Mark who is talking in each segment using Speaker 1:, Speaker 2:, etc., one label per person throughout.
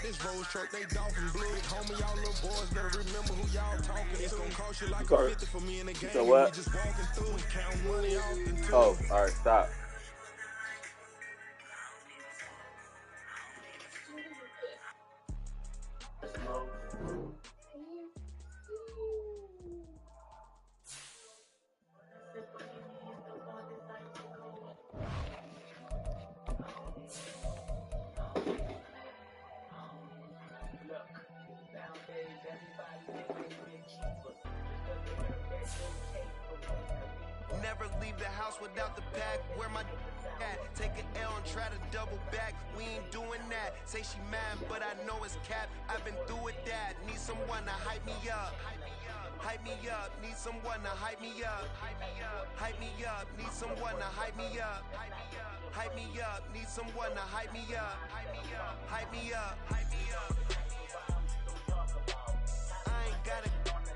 Speaker 1: this Rose truck, they dolphin blue. Homie, y'all little boys better remember who y'all talking. It's gonna cost you like
Speaker 2: Sorry.
Speaker 1: 50 for me in the game.
Speaker 2: So what?
Speaker 1: We just walking through, counting money often too.
Speaker 2: Oh, all right, stop.
Speaker 1: Never leave the house without the pack. Where my at? Take an L and try to double back. We ain't doing that. Say she mad, but I know it's cap. I've been through with that. Need someone to hype me up. Hype me up. Need someone to hype me up. Hype me up. Need someone to hype me up. Hype me up. Need someone to hype me up. Hype me up. Hype me up. I ain't got it,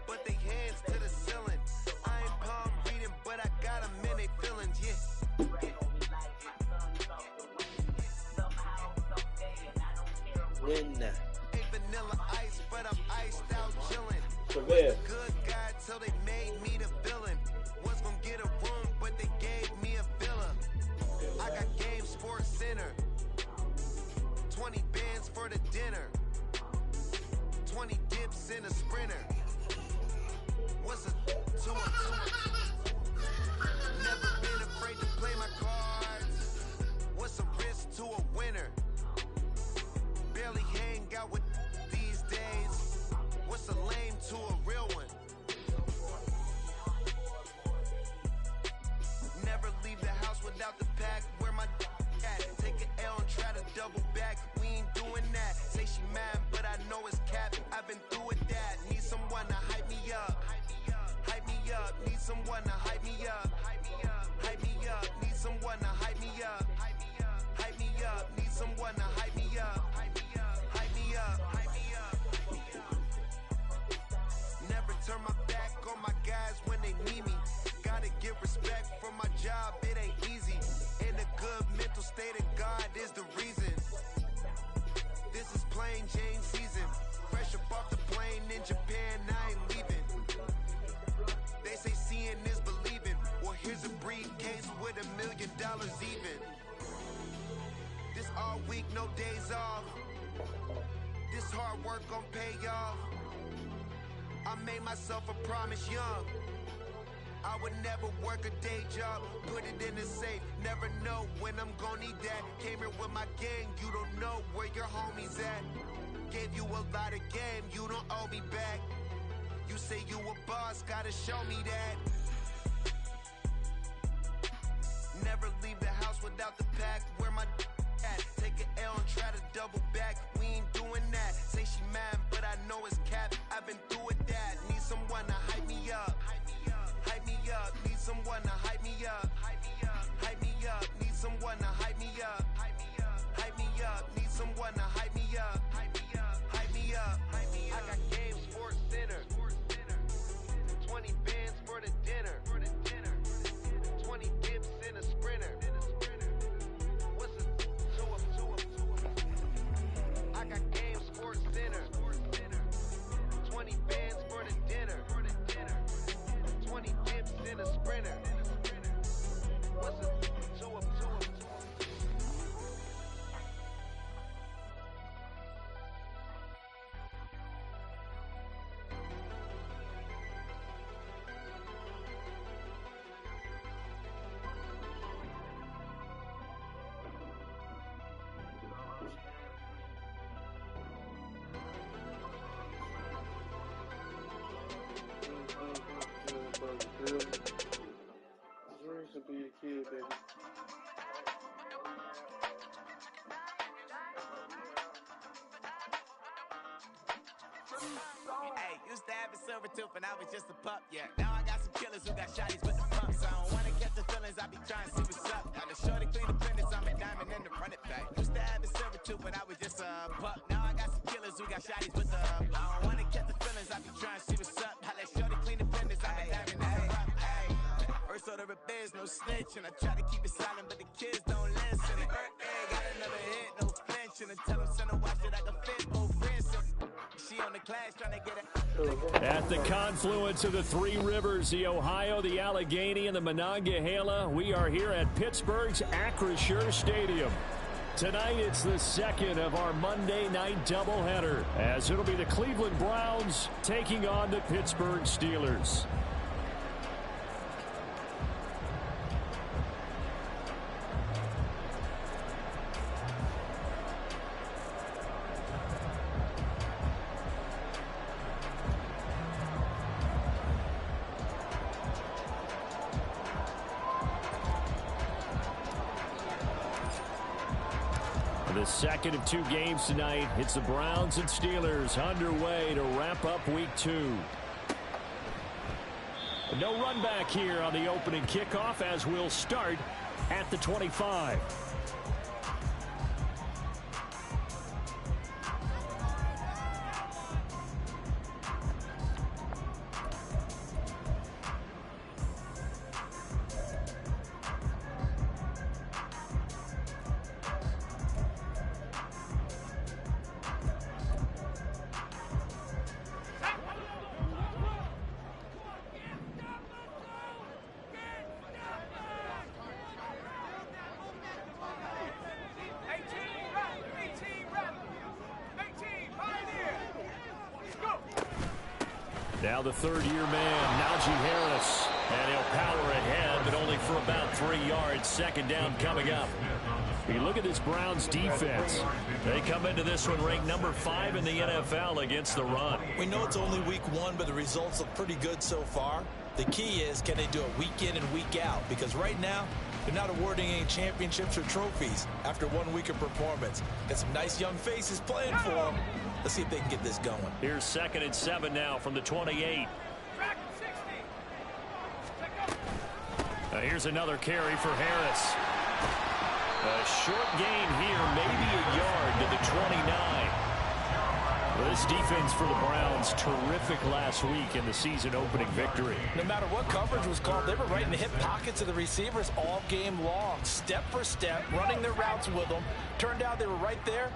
Speaker 1: but they hands to the ceiling. I ain't palm reading, but I got them in they feelings, yeah.
Speaker 2: When?
Speaker 1: Ain't vanilla ice, but I'm iced out chillin'.
Speaker 2: So
Speaker 1: Was
Speaker 2: there.
Speaker 1: the good guy till they made me the villain. Was gonna get a room, but they gave me a villa. I got Game Sports Center. 20 bands for the dinner. 20 dips in a sprinter. What's a 2 on 2? Never been afraid to play my cards. What's a risk to a winner? Barely hang out with these days. What's a lame to a real one? Never leave the house without the pack. Where my at? Take an L and try to double back. We ain't doing that. Say she mad, but I know it's cap. I've been through with that. Need someone to hype me up. Hype me up. Need someone to hype me up. Hype me up. Need someone to hype me up. Hype me up. Need someone to hype me up. Hype me up. Hype me up. Never turn my back on my guys when they need me. Gotta give respect for my job, it ain't easy. In a good mental state of God is the reason. This is plain Jane season. Fresh up off the plane in Japan, I ain't leaving. They say seeing is believing. Well, here's a briefcase with $1 million even. This all week, no days off. This hard work gon' pay off. I made myself a promise young. I would never work a day job, put it in the safe, never know when I'm gon' need that. Came here with my gang, you don't know where your homies at. Gave you a lot of game, you don't owe me back. You say you a boss, gotta show me that. Never leave the house without the pack, where my at? Take an L and try to double back, we ain't doing that. Say she mad, but I know it's cap, I've been through with that. Need someone to hype me up. Hype me up, need someone to hype me up. Hype me up, need someone to hype me up. Hype me up, need someone to hype me up. Hype me up. I got Game Sports Center. 20 bands for the dinner. 20 dips in a sprinter. What's a 2 up? I got Game Sports Center. 20 bands for the dinner. 20 dips in a sprinter. What's a 2 up?
Speaker 2: Dreams to be a kid, baby.
Speaker 3: Hey, used to have a silver tooth and I was just a pup, yeah. Now I got some killers who got shotties with the pumps. I don't wanna catch the feelings, I be trying to see what's up. Now the shorty clean the finish, I'm a diamond in the run it back. Used to have a silver tooth but I was just a pup. Now I got some killers who got shotties with the I don't wanna catch the feelings, I be trying to see what's up. How that shorty clean the finish, I'm a diamond in the run. First order of biz, no snitch, and I try to keep it silent, but the kids don't listen. Birthday, got another hit, no flinching. And tell them send a watch that I can fit over. class trying to get it.
Speaker 4: At the confluence of the three rivers, the Ohio, the Allegheny, and the Monongahela, we are here at Pittsburgh's Acrisure Stadium. Tonight, it's the second of our Monday night doubleheader, as it'll be the Cleveland Browns taking on the Pittsburgh Steelers. The second of two games tonight. It's the Browns and Steelers underway to wrap up week 2. No run back here on the opening kickoff as we'll start at the 25. Now the third-year man, Najee Harris, and he'll power ahead, but only for about 3 yards. Second down coming up. You look at this Browns defense. They come into this one ranked number 5 in the NFL against the run.
Speaker 5: We know it's only week 1, but the results look pretty good so far. The key is, can they do it week in and week out? Because right now, they're not awarding any championships or trophies after 1 week of performance. Got some nice young faces playing for them. Let's see if they can get this going.
Speaker 4: Here's 2nd and 7 now from the 28. Here's another carry for Harris. A short gain here, maybe a yard to the 29. This defense for the Browns, terrific last week in the season-opening victory.
Speaker 5: No matter what coverage was called, they were right in the hip pockets of the receivers all game long, step for step, running their routes with them. Turned out they were right there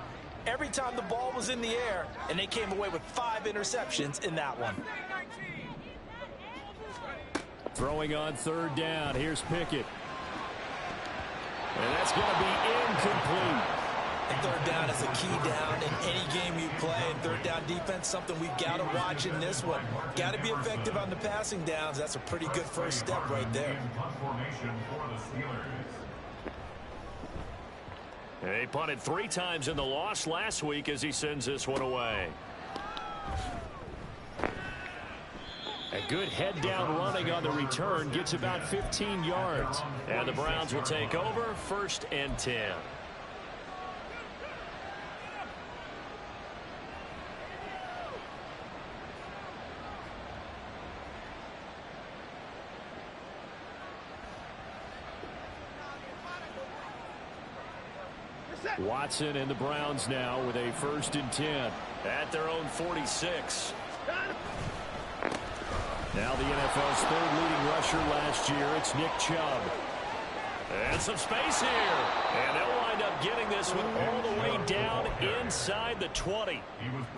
Speaker 5: every time the ball was in the air, and they came away with 5 interceptions in that one.
Speaker 4: Throwing on 3rd down. Here's Pickett. And that's going to be incomplete.
Speaker 5: And 3rd down is a key down in any game you play. And 3rd down defense, something we've got to watch in this one. Got to be effective on the passing downs. That's a pretty good first step right there.
Speaker 4: He punted 3 times in the loss last week as he sends this one away. A good head down running on the return gets about 15 yards. And the Browns will take over 1st and 10. Watson and the Browns now with a 1st and 10 at their own 46. Now the NFL's 3rd leading rusher last year, it's Nick Chubb. And some space here. And they'll wind up getting this one all the way down inside the 20.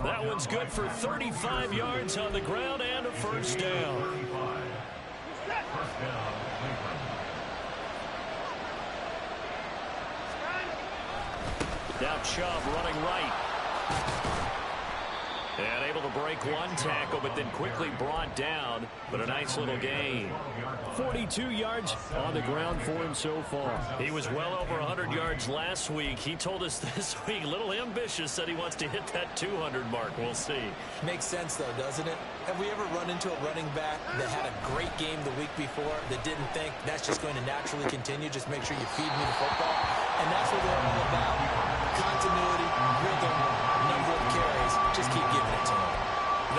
Speaker 4: That one's good for 35 yards on the ground and a 1st down. Now Chubb running right. And able to break 1 tackle, but then quickly brought down. But a nice little gain. 42 yards on the ground for him so far. He was well over 100 yards last week. He told us this week, a little ambitious, said he wants to hit that 200 mark. We'll see.
Speaker 5: Makes sense, though, doesn't it? Have we ever run into a running back that had a great game the week before that didn't think that's just going to naturally continue? Just make sure you feed me the football. And that's what they're all about. Continuity, rhythm, number of carries. Just keep giving it to him.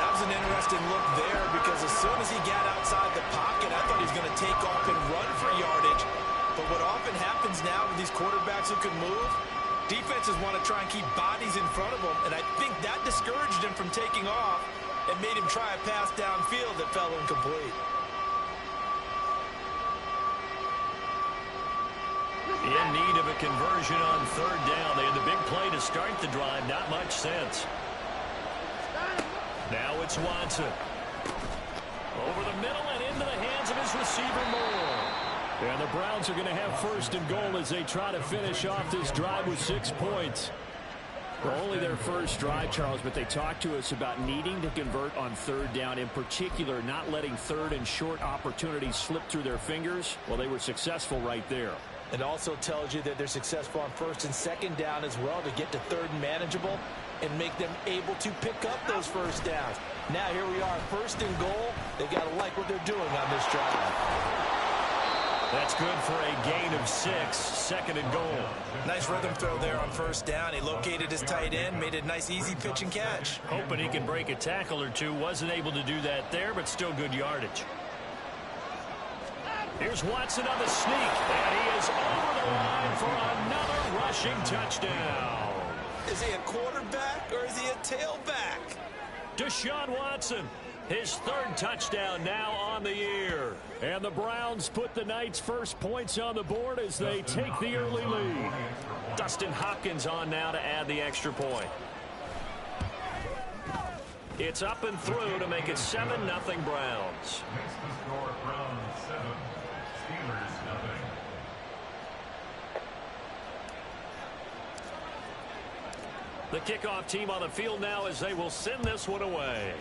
Speaker 5: That was an interesting look there because as soon as he got outside the pocket, I thought he was going to take off and run for yardage. But what often happens now with these quarterbacks who can move, defenses want to try and keep bodies in front of them, and I think that discouraged him from taking off and made him try a pass downfield that fell incomplete.
Speaker 4: In need of a conversion on 3rd down. They had the big play to start the drive. Not much sense. Now it's Watson. Over the middle and into the hands of his receiver, Moore. And the Browns are going to have first and goal as they try to finish off this drive with 6 points. Well, only their first drive, Charles, but they talked to us about needing to convert on third down, in particular not letting third and short opportunities slip through their fingers. Well, they were successful right there.
Speaker 5: It also tells you that they're successful on first and second down as well to get to third and manageable and make them able to pick up those first downs. Now here we are, first and goal. They've got to like what they're doing on this drive.
Speaker 4: That's good for a gain of 6, second and goal.
Speaker 5: Nice rhythm throw there on first down. He located his tight end, made a nice easy pitch and catch.
Speaker 4: Hoping he can break a tackle or two. Wasn't able to do that there, but still good yardage. Here's Watson on the sneak, and he is over the line for another rushing touchdown.
Speaker 5: Is he a quarterback or is he a tailback?
Speaker 4: Deshaun Watson, his third touchdown now on the year. And the Browns put the night's first points on the board as they take the early lead. Dustin Hopkins on now to add the extra point. It's up and through to make it 7-0 Browns. The kickoff team on the field now as they will send this one away.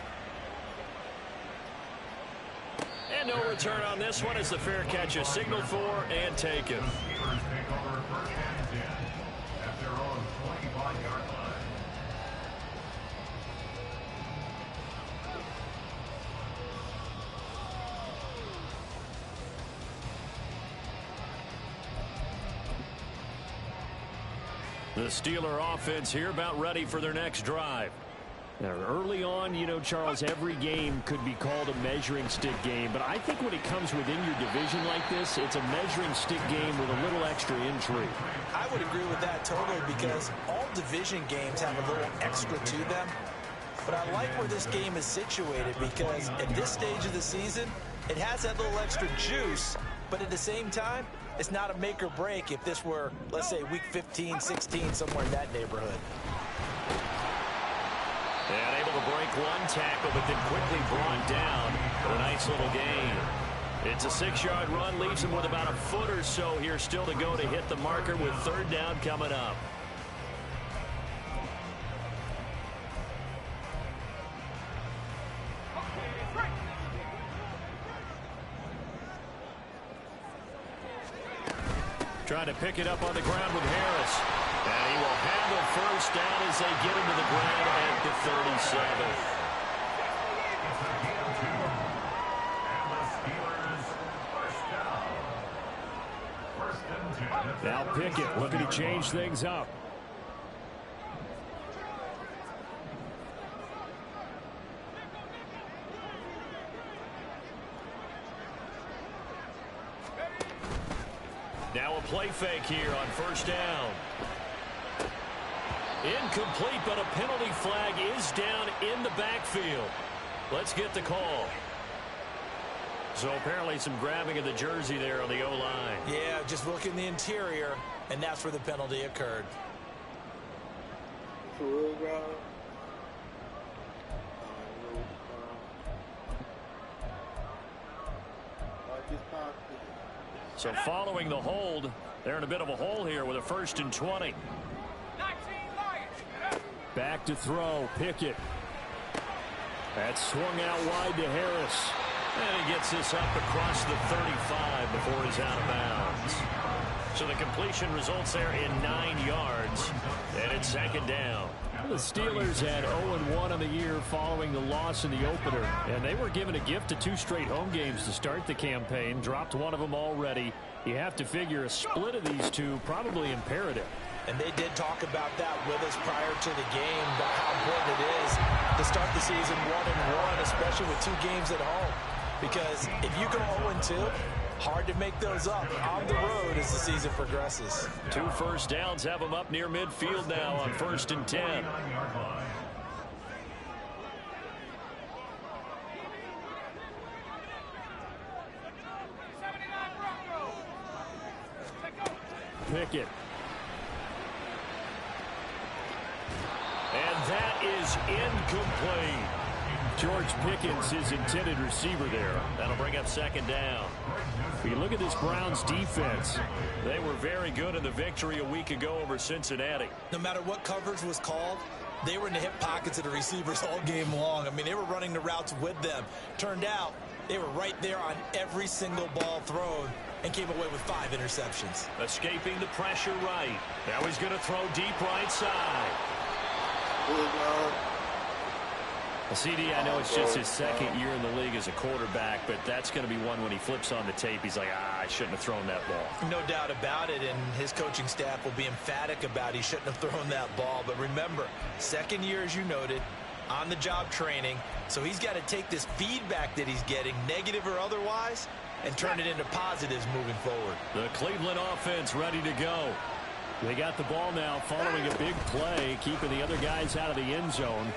Speaker 4: And no return on this one as the fair catch is signaled for and taken. The Steeler offense here about ready for their next drive. Now, early on, you know, Charles, every game could be called a measuring stick game. But I think when it comes within your division like this, it's a measuring stick game with a little extra intrigue.
Speaker 5: I would agree with that totally because all division games have a little extra to them. But I like where this game is situated because at this stage of the season, it has that little extra juice. But at the same time, it's not a make or break if this were, let's say, week 15, 16, somewhere in that neighborhood.
Speaker 4: And able to break one tackle, but then quickly brought down for a nice little gain. It's a 6-yard run, leaves him with about a foot or so here still to go to hit the marker with third down coming up. Trying to pick it up on the ground with Harris. And he will handle first down as they get him to the ground at the 37. Now Pickett looking to change things up. Now a play fake here on first down. Incomplete, but a penalty flag is down in the backfield. Let's get the call. So apparently some grabbing of the jersey there on the O-line.
Speaker 5: Yeah, just look in the interior, and that's where the penalty occurred.
Speaker 4: So following the hold, they're in a bit of a hole here with a 1st and 20. Back to throw, Pickett. That's swung out wide to Harris. And he gets this up across the 35 before he's out of bounds. So the completion results there in 9 yards. And it's second down. The Steelers had 0-1 on the year following the loss in the opener. And they were given a gift of 2 straight home games to start the campaign. Dropped one of them already. You have to figure a split of these two probably imperative.
Speaker 5: And they did talk about that with us prior to the game, about how important it is to start the season 1-1, especially with 2 games at home. Because if you go 0-2, hard to make those up on the road as the season progresses.
Speaker 4: 2 first downs have them up near midfield now on 1st and 10. Pickett. And that is incomplete. George Pickens, his intended receiver there. That'll bring up second down. If you look at this Browns defense, they were very good in the victory a week ago over Cincinnati.
Speaker 5: No matter what coverage was called, they were in the hip pockets of the receivers all game long. I mean, they were running the routes with them. Turned out they were right there on every single ball thrown and came away with 5 interceptions.
Speaker 4: Escaping the pressure right. Now he's going to throw deep right side. Well, CD, I know it's just his second year in the league as a quarterback, but that's going to be one when he flips on the tape. He's like, I shouldn't have thrown that ball.
Speaker 5: No doubt about it, and his coaching staff will be emphatic about he shouldn't have thrown that ball. But remember, second year, as you noted, on-the-job training, so he's got to take this feedback that he's getting, negative or otherwise, and turn it into positives moving forward.
Speaker 4: The Cleveland offense ready to go. They got the ball now following a big play, keeping the other guys out of the end zone.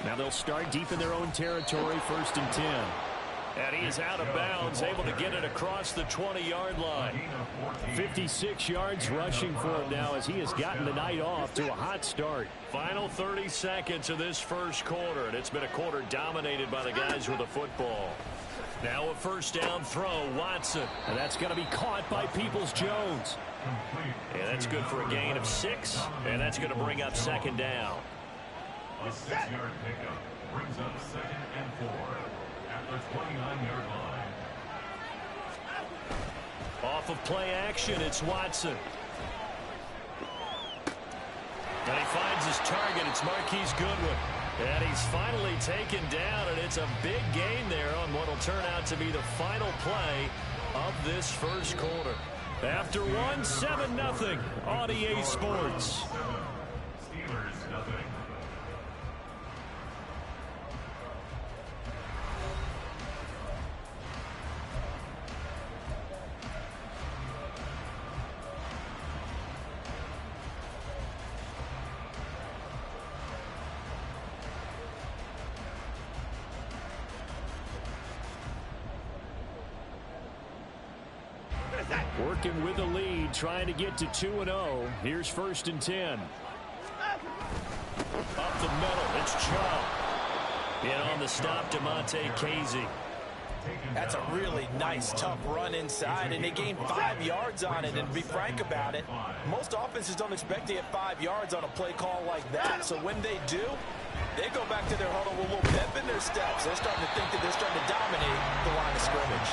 Speaker 4: Now they'll start deep in their own territory, 1st and 10. And he is out of bounds, able to get it across the 20-yard line. 56 yards rushing for him now as he has gotten the night off to a hot start. Final 30 seconds of this first quarter, and it's been a quarter dominated by the guys with the football. Now a first down throw, Watson. And that's going to be caught by Peoples-Jones. And that's good for a gain of 6, and that's going to bring up second down.
Speaker 6: A 6-yard pickup brings up 2nd and 4 at the 29-yard line.
Speaker 4: Off of play action, it's Watson. And he finds his target. It's Marquise Goodwin. And he's finally taken down, and it's a big gain there on what will turn out to be the final play of this first quarter. After 7-0 on EA Sports.
Speaker 6: Steelers nothing.
Speaker 4: Working with the lead, trying to get to 2-0. Here's 1st and 10. Up the middle, it's Chubb. In on the stop, DeMonte Casey.
Speaker 5: That's a really nice, tough run inside, and they gained 5 yards on it. And to be frank about it, most offenses don't expect to get 5 yards on a play call like that. So when they do, they go back to their huddle with a little pep in their steps. They're starting to think that they're starting to dominate the line of scrimmage.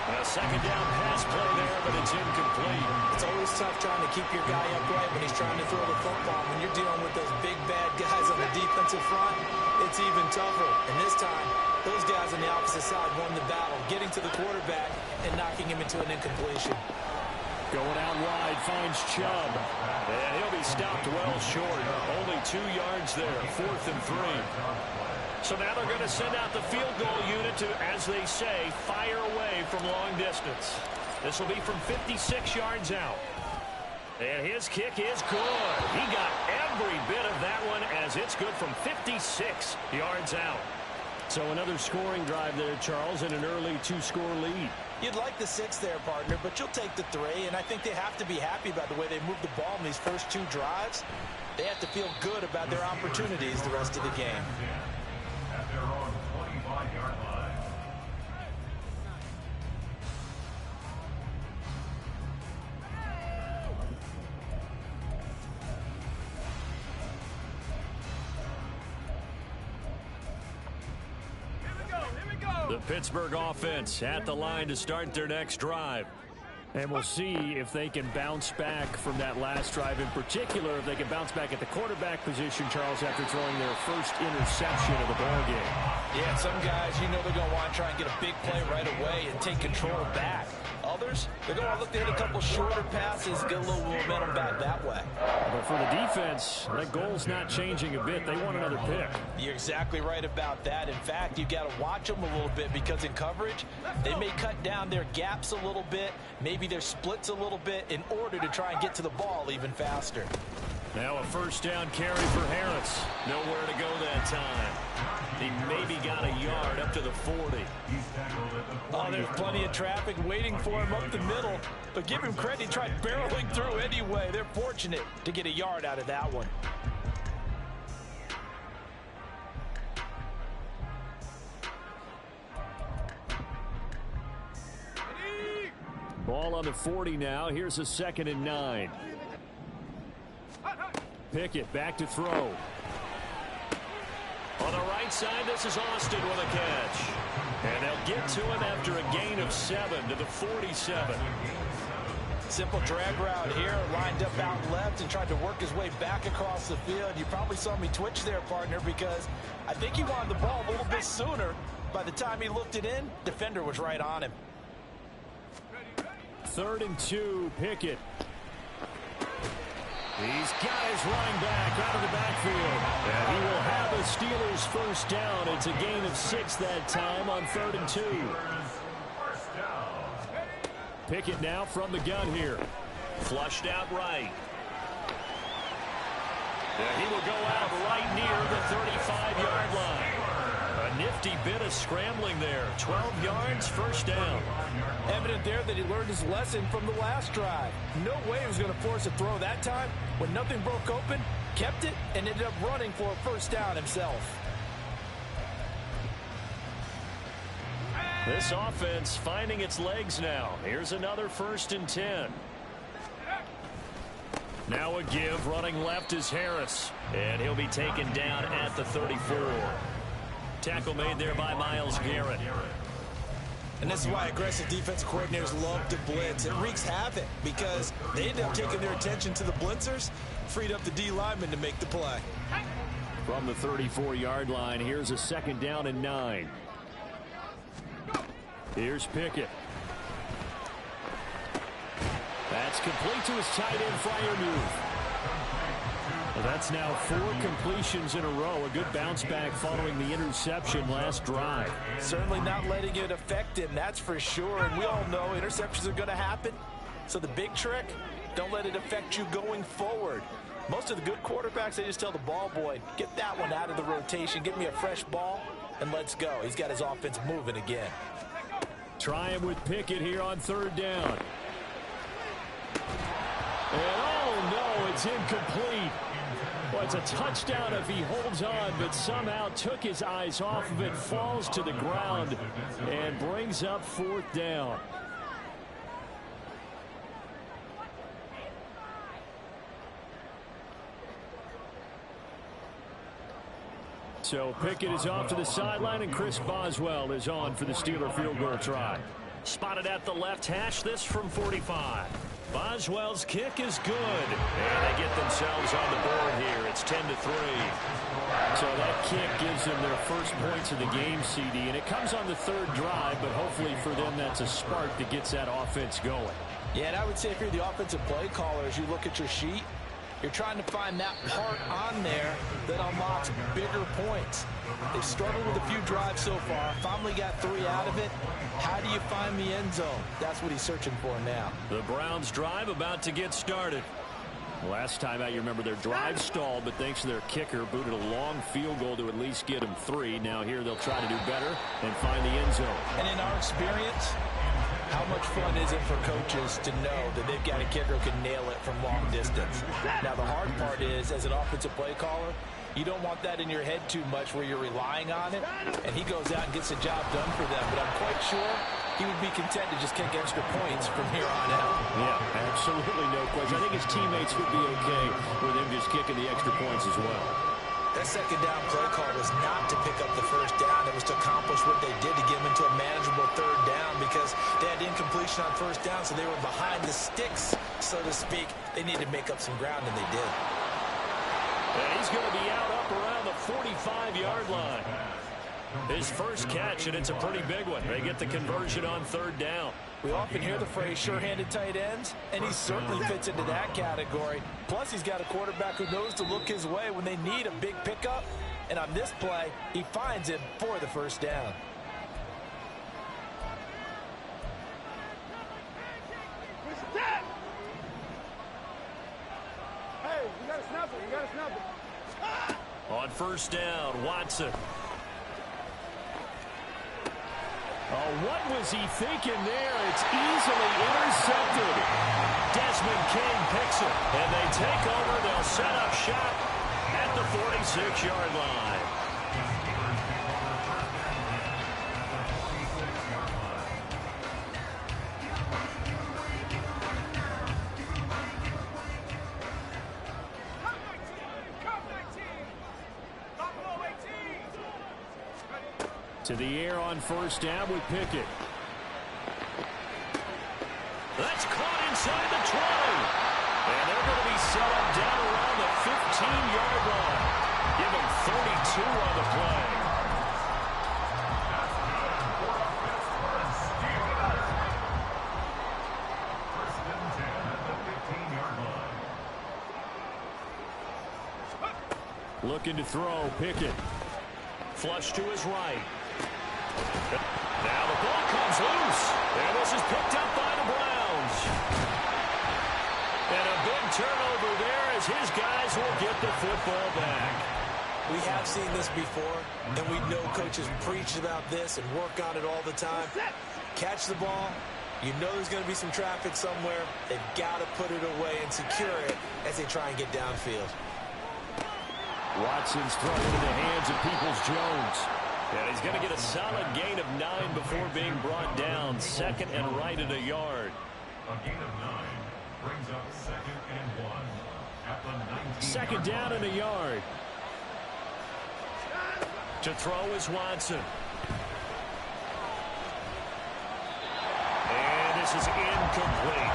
Speaker 4: A second down pass play there, but it's incomplete.
Speaker 5: It's always tough trying to keep your guy upright when he's trying to throw the football. When you're dealing with those big, bad guys on the defensive front, it's even tougher. And this time, those guys on the opposite side won the battle, getting to the quarterback and knocking him into an incompletion.
Speaker 4: Going out wide, finds Chubb. And he'll be stopped well short. Only 2 yards there, 4th and 3. So now they're going to send out the field goal unit to, as they say, fire away from long distance. This will be from 56 yards out. And his kick is good. He got every bit of that one as it's good from 56 yards out. So another scoring drive there, Charles, and an early 2-score lead.
Speaker 5: You'd like the 6 there, partner, but you'll take the 3, and I think they have to be happy about the way they moved the ball in these first 2 drives. They have to feel good about their opportunities the rest of the game.
Speaker 6: At their own 25-yard line.
Speaker 4: The Pittsburgh offense at the line to start their next drive. And we'll see if they can bounce back from that last drive, in particular, if they can bounce back at the quarterback position, Charles, after throwing their first interception of the ballgame.
Speaker 5: Yeah, some guys, you know they're going to want to try and get a big play right away and take control back. Others, they're going to look to hit a couple shorter passes, get a little momentum back that way.
Speaker 4: But for the defense, that goal's not changing a bit. They want another pick.
Speaker 5: You're exactly right about that. In fact, you've got to watch them a little bit because in coverage, they may cut down their gaps a little bit, maybe their splits a little bit in order to try and get to the ball even faster.
Speaker 4: Now a first down carry for Harris. Nowhere to go that time. He maybe got a yard up to the 40.
Speaker 5: Oh, there's plenty of traffic waiting for him up the middle. But give him credit, he tried barreling through anyway. They're fortunate to get a yard out of that one.
Speaker 4: Ball on the 40 now. Here's a 2nd and 9. Pickett back to throw. On the right side, this is Austin with a catch. And they'll get to him after a gain of 7 to the 47.
Speaker 5: Simple drag route here, lined up out left and tried to work his way back across the field. You probably saw me twitch there, partner, because I think he wanted the ball a little bit sooner. By the time he looked it in, defender was right on him.
Speaker 4: 3rd and 2, Pickett. He's got his running back out of the backfield. And he will have the Steelers first down. It's a gain of 6 that time on 3rd and 2. Pickett now from the gun here. Flushed out right. And he will go out right near the 35-yard line. A nifty bit of scrambling there. 12 yards, first down.
Speaker 5: Evident there that he learned his lesson from the last drive. No way he was going to force a throw that time. When nothing broke open, kept it, and ended up running for a first down himself.
Speaker 4: This offense finding its legs now. Here's another 1st and 10. Now a give. Running left is Harris. And he'll be taken down at the 34. Tackle made there by Myles Garrett.
Speaker 5: And this is why aggressive defensive coordinators love to blitz. It wreaks havoc because they end up taking their attention to the blitzers, freed up the D lineman to make the play.
Speaker 4: From the 34-yard line, here's a 2nd down and 9. Here's Pickett. That's complete to his tight end, Freiermuth. Well, that's now 4 completions in a row. A good bounce back following the interception last drive.
Speaker 5: Certainly not letting it affect him, that's for sure. And we all know interceptions are going to happen. So the big trick, don't let it affect you going forward. Most of the good quarterbacks, they just tell the ball boy, get that one out of the rotation, get me a fresh ball, and let's go. He's got his offense moving again.
Speaker 4: Try him with Pickett here on 3rd down. And oh no, it's incomplete. Well, it's a touchdown if he holds on, but somehow took his eyes off of it, falls to the ground, and brings up 4th down. So Pickett is off to the sideline, and Chris Boswell is on for the Steeler field goal try. Spotted at the left hash, this from 45. Boswell's kick is good. And they get themselves on the board here. It's 10-3. So that kick gives them their first points of the game, CD. And it comes on the 3rd drive, but hopefully for them that's a spark that gets that offense going.
Speaker 5: Yeah, and I would say if you're the offensive play caller, as you look at your sheet, you're trying to find that part on there that unlocks bigger points. They've struggled with a few drives so far. Finally got 3 out of it. How do you find the end zone? That's what he's searching for now.
Speaker 4: The Browns drive about to get started. Last time out, you remember their drive stalled, but thanks to their kicker, booted a long field goal to at least get them 3. Now here they'll try to do better and find the end zone.
Speaker 5: And in our experience, how much fun is it for coaches to know that they've got a kicker who can nail it from long distance? Now, the hard part is, as an offensive play caller, you don't want that in your head too much where you're relying on it, and he goes out and gets the job done for them. But I'm quite sure he would be content to just kick extra points from here on out.
Speaker 4: Yeah, absolutely no question. I think his teammates would be okay with him just kicking the extra points as well.
Speaker 5: That 2nd down play call was not to pick up the first down. It was to accomplish what they did to get them into a manageable 3rd down because they had incompletion on 1st down, so they were behind the sticks, so to speak. They needed to make up some ground, and they did.
Speaker 4: And he's going to be out up around the 45-yard line. His first catch, and it's a pretty big one. They get the conversion on 3rd down.
Speaker 5: We often hear the phrase sure-handed tight ends, and he certainly fits into that category. Plus, he's got a quarterback who knows to look his way when they need a big pickup. And on this play, he finds him for the first down.
Speaker 2: Hey, you got to snap it. You got to snap it.
Speaker 4: On 1st down, Watson. Oh, what was he thinking there? It's easily intercepted. Desmond King picks it, and they take over. They'll set up shop at the 46-yard line. To the air on first down with Pickett. That's caught inside the 20. And they're going to be set up down around the 15-yard line. Give them 32 on the play.
Speaker 6: First and 10 at the 15-yard line.
Speaker 4: Looking to throw, Pickett. Flush to his right. Now the ball comes loose. And this is picked up by the Browns. And a big turnover there as his guys will get the football back.
Speaker 5: We have seen this before, and we know coaches preach about this and work on it all the time. Catch the ball. You know there's going to be some traffic somewhere. They've got to put it away and secure it as they try and get downfield.
Speaker 4: Watson's thrown into the hands of Peoples-Jones. And he's going to get a solid gain of 9 before being brought down. Second and right at a yard.
Speaker 6: A gain of 9 brings up second and 1 at the 19.
Speaker 4: Second down and a yard. To throw is Watson. And this is incomplete.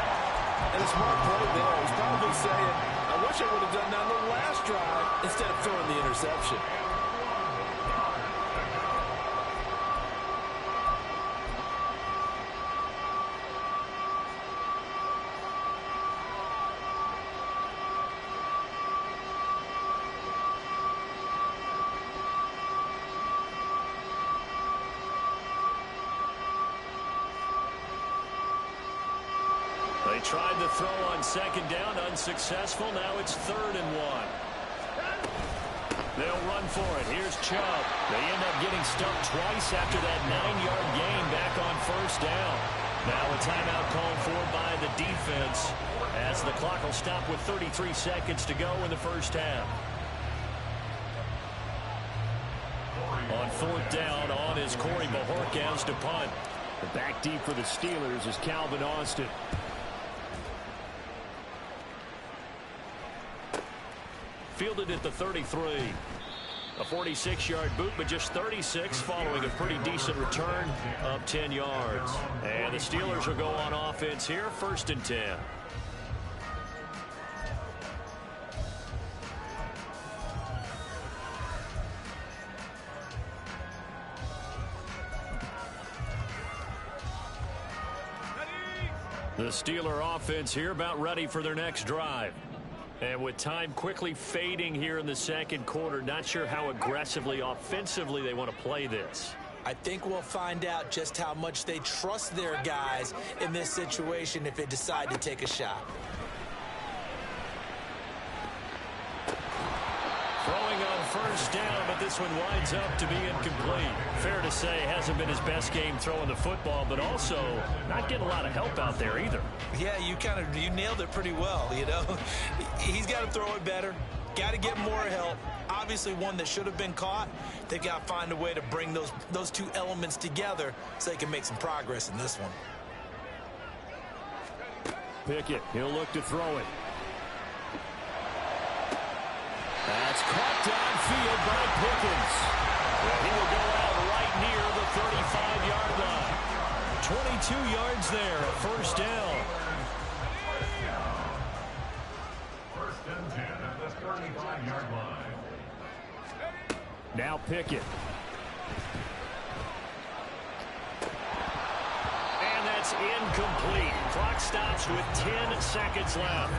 Speaker 7: And a smart play there. He's probably saying, I wish I would have done that on the last drive instead of throwing the interception.
Speaker 4: They tried to throw on second down, unsuccessful. Now it's 3rd and 1. They'll run for it. Here's Chubb. They end up getting stumped twice after that 9-yard gain back on first down. Now a timeout called for by the defense as the clock will stop with 33 seconds to go in the first half. On 4th down, on is Corey Bajorquez to punt. The back deep for the Steelers is Calvin Austin. Fielded at the 33. A 46-yard boot, but just 36 following a pretty decent return of 10 yards. And the Steelers will go on offense here, 1st and 10. The Steeler offense here about ready for their next drive. And with time quickly fading here in the second quarter, not sure how aggressively, offensively they want to play this.
Speaker 5: I think we'll find out just how much they trust their guys in this situation if they decide to take a shot.
Speaker 4: Throwing on first down, but this one winds up to be incomplete. Fair to say, hasn't been his best game throwing the football, but also not getting a lot of help out there either.
Speaker 5: Yeah, you nailed it pretty well, you know. He's got to throw it better, got to get more help. Obviously one that should have been caught. They've got to find a way to bring those two elements together so they can make some progress in this one.
Speaker 4: Pickett, he'll look to throw it. That's caught downfield by Pickens. He will go out right near the 35-yard line. 22 yards there, a first down.
Speaker 6: First and 10 at the 35-yard line.
Speaker 4: Now Pickett. And that's incomplete. Clock stops with 10 seconds left.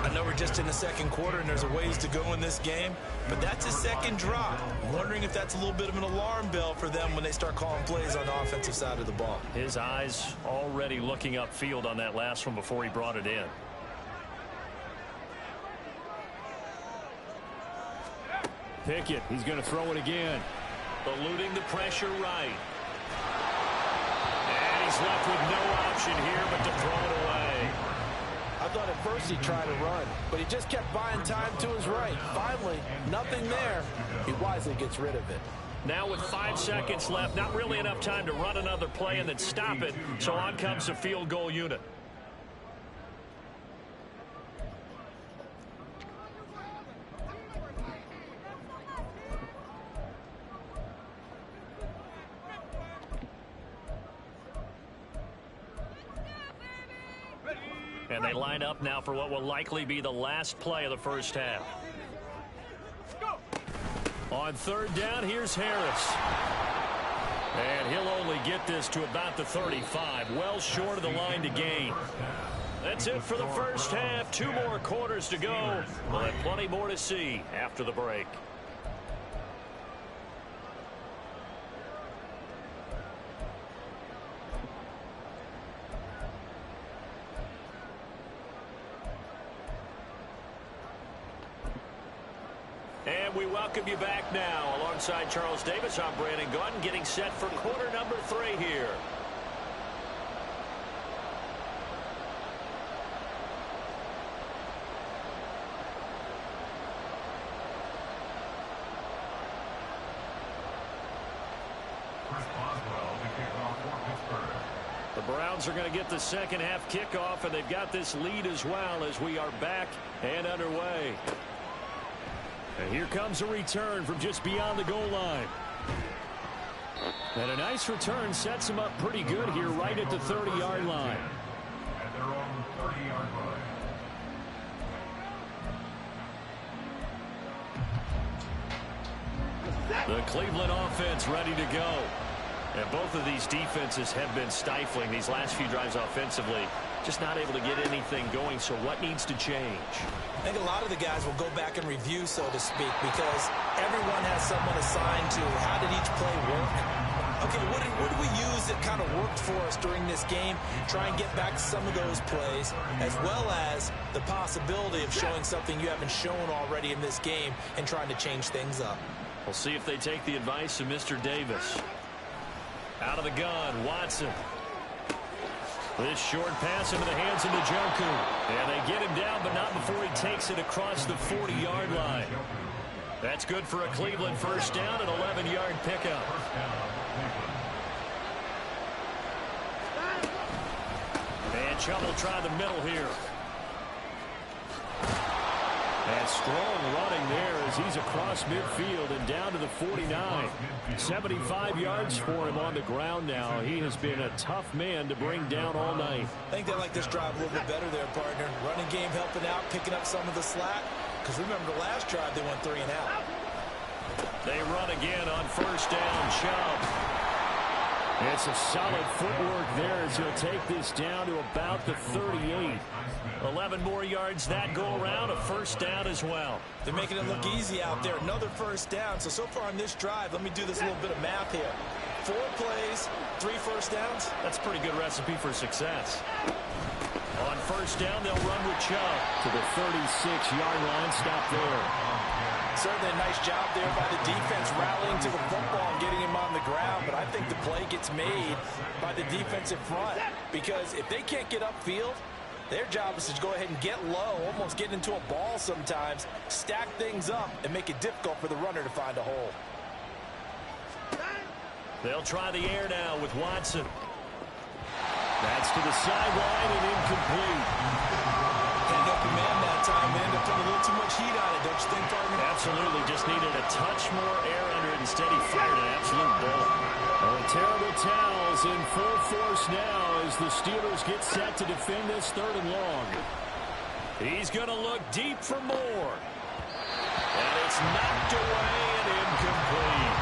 Speaker 5: I know we're just in the second quarter and there's a ways to go in this game, but that's a second drop. I'm wondering if that's a little bit of an alarm bell for them when they start calling plays on the offensive side of the ball.
Speaker 4: His eyes already looking upfield on that last one before he brought it in. Pickett, he's going to throw it again. Eluding the pressure right. And he's left with no option here but to throw it away.
Speaker 7: I thought at first he tried to run, but he just kept buying time to his right. Finally, nothing there. He wisely gets rid of it.
Speaker 4: Now with 5 seconds left, not really enough time to run another play and then stop it. So on comes the field goal unit. And they line up now for what will likely be the last play of the first half. On third down, here's Harris. And he'll only get this to about the 35, well short of the line to gain. That's it for the first half. 2 more quarters to go. We'll have plenty more to see after the break. And we welcome you back now. Alongside Charles Davis, I'm Brandon Gaudin, getting set for quarter number 3 here. The Browns are going to get the second half kickoff, and they've got this lead as well as we are back and underway. And here comes a return from just beyond the goal line. And a nice return sets him up pretty good here right at the 30-yard line.
Speaker 6: At their own 30-yard line.
Speaker 4: The Cleveland offense ready to go. And both of these defenses have been stifling these last few drives offensively. Just not able to get anything going, so what needs to change?
Speaker 5: I think a lot of the guys will go back and review, so to speak, because everyone has someone assigned to how did each play work. Okay, what did we use that kind of worked for us during this game? Try and get back to some of those plays, as well as the possibility of showing something you haven't shown already in this game and trying to change things up.
Speaker 4: We'll see if they take the advice of Mr. Davis. Out of the gun, Watson. This short pass into the hands of Njoku. And they get him down, but not before he takes it across the 40-yard line. That's good for a Cleveland first down, an 11-yard pickup. And Chubb will try the middle here. And strong running there as he's across midfield and down to the 49. 75 yards for him on the ground now. He has been a tough man to bring down all night.
Speaker 5: I think they like this drive a little bit better there, partner. Running game helping out, picking up some of the slack. Because remember the last drive they went 3 and out.
Speaker 4: They run again on first down. Chubb. It's a solid footwork there as he'll take this down to about the 38. 11 more yards that go around, a first down as well.
Speaker 5: They're making it look easy out there. Another first down. So far on this drive, let me do this little bit of math here. 4 plays, 3 first downs.
Speaker 4: That's a pretty good recipe for success. On first down, they'll run with Chubb to the 36-yard line. Stop there.
Speaker 5: Certainly a nice job there by the defense rallying to the football and getting him on the ground. But I think the play gets made by the defensive front. Because if they can't get upfield, their job is to go ahead and get low, almost get into a ball sometimes, stack things up, and make it difficult for the runner to find a hole.
Speaker 4: They'll try the air now with Watson. That's to the sideline and incomplete.
Speaker 5: Had no command that time. They ended up putting a little too much heat on it, don't you think, partner?
Speaker 4: Absolutely. Just needed a touch more air under it. Instead, he fired an absolute bullet. Oh, terrible towels in full force now as the Steelers get set to defend this 3rd and long. He's going to look deep for more. And it's knocked away and incomplete.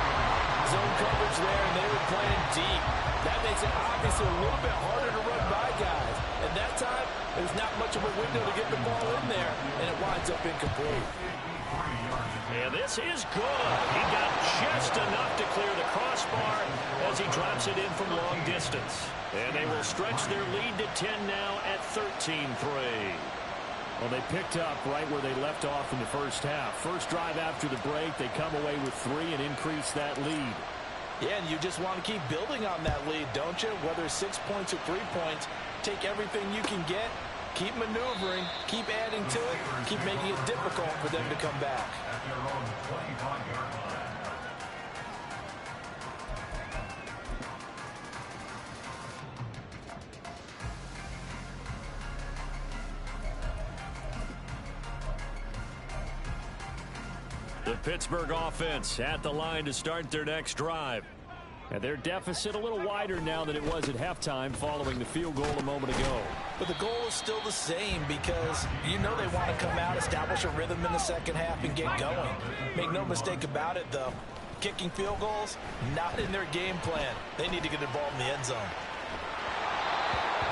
Speaker 5: Zone coverage there, and they were playing deep. That makes it obviously a little bit harder to run by guys. At that time, there's not much of a window to get the ball in there, and it winds up incomplete.
Speaker 4: And this is good. He got just enough to clear the crossbar as he drops it in from long distance. And they will stretch their lead to 10 now at 13-3. Well, they picked up right where they left off in the first half. First drive after the break, they come away with 3 and increase that lead.
Speaker 5: Yeah, and you just want to keep building on that lead, don't you? Whether it's 6 points or 3 points, take everything you can get, keep maneuvering, keep adding to it, keep making it difficult for them to come back.
Speaker 6: At their own 25-yard line.
Speaker 4: The Pittsburgh offense at the line to start their next drive. And their deficit a little wider now than it was at halftime following the field goal a moment ago.
Speaker 7: But the goal is still the same because you know they want to come out, establish a rhythm in the second half, and get going. Make no mistake about it, though. Kicking field goals, not in their game plan. They need to get the ball in the end zone.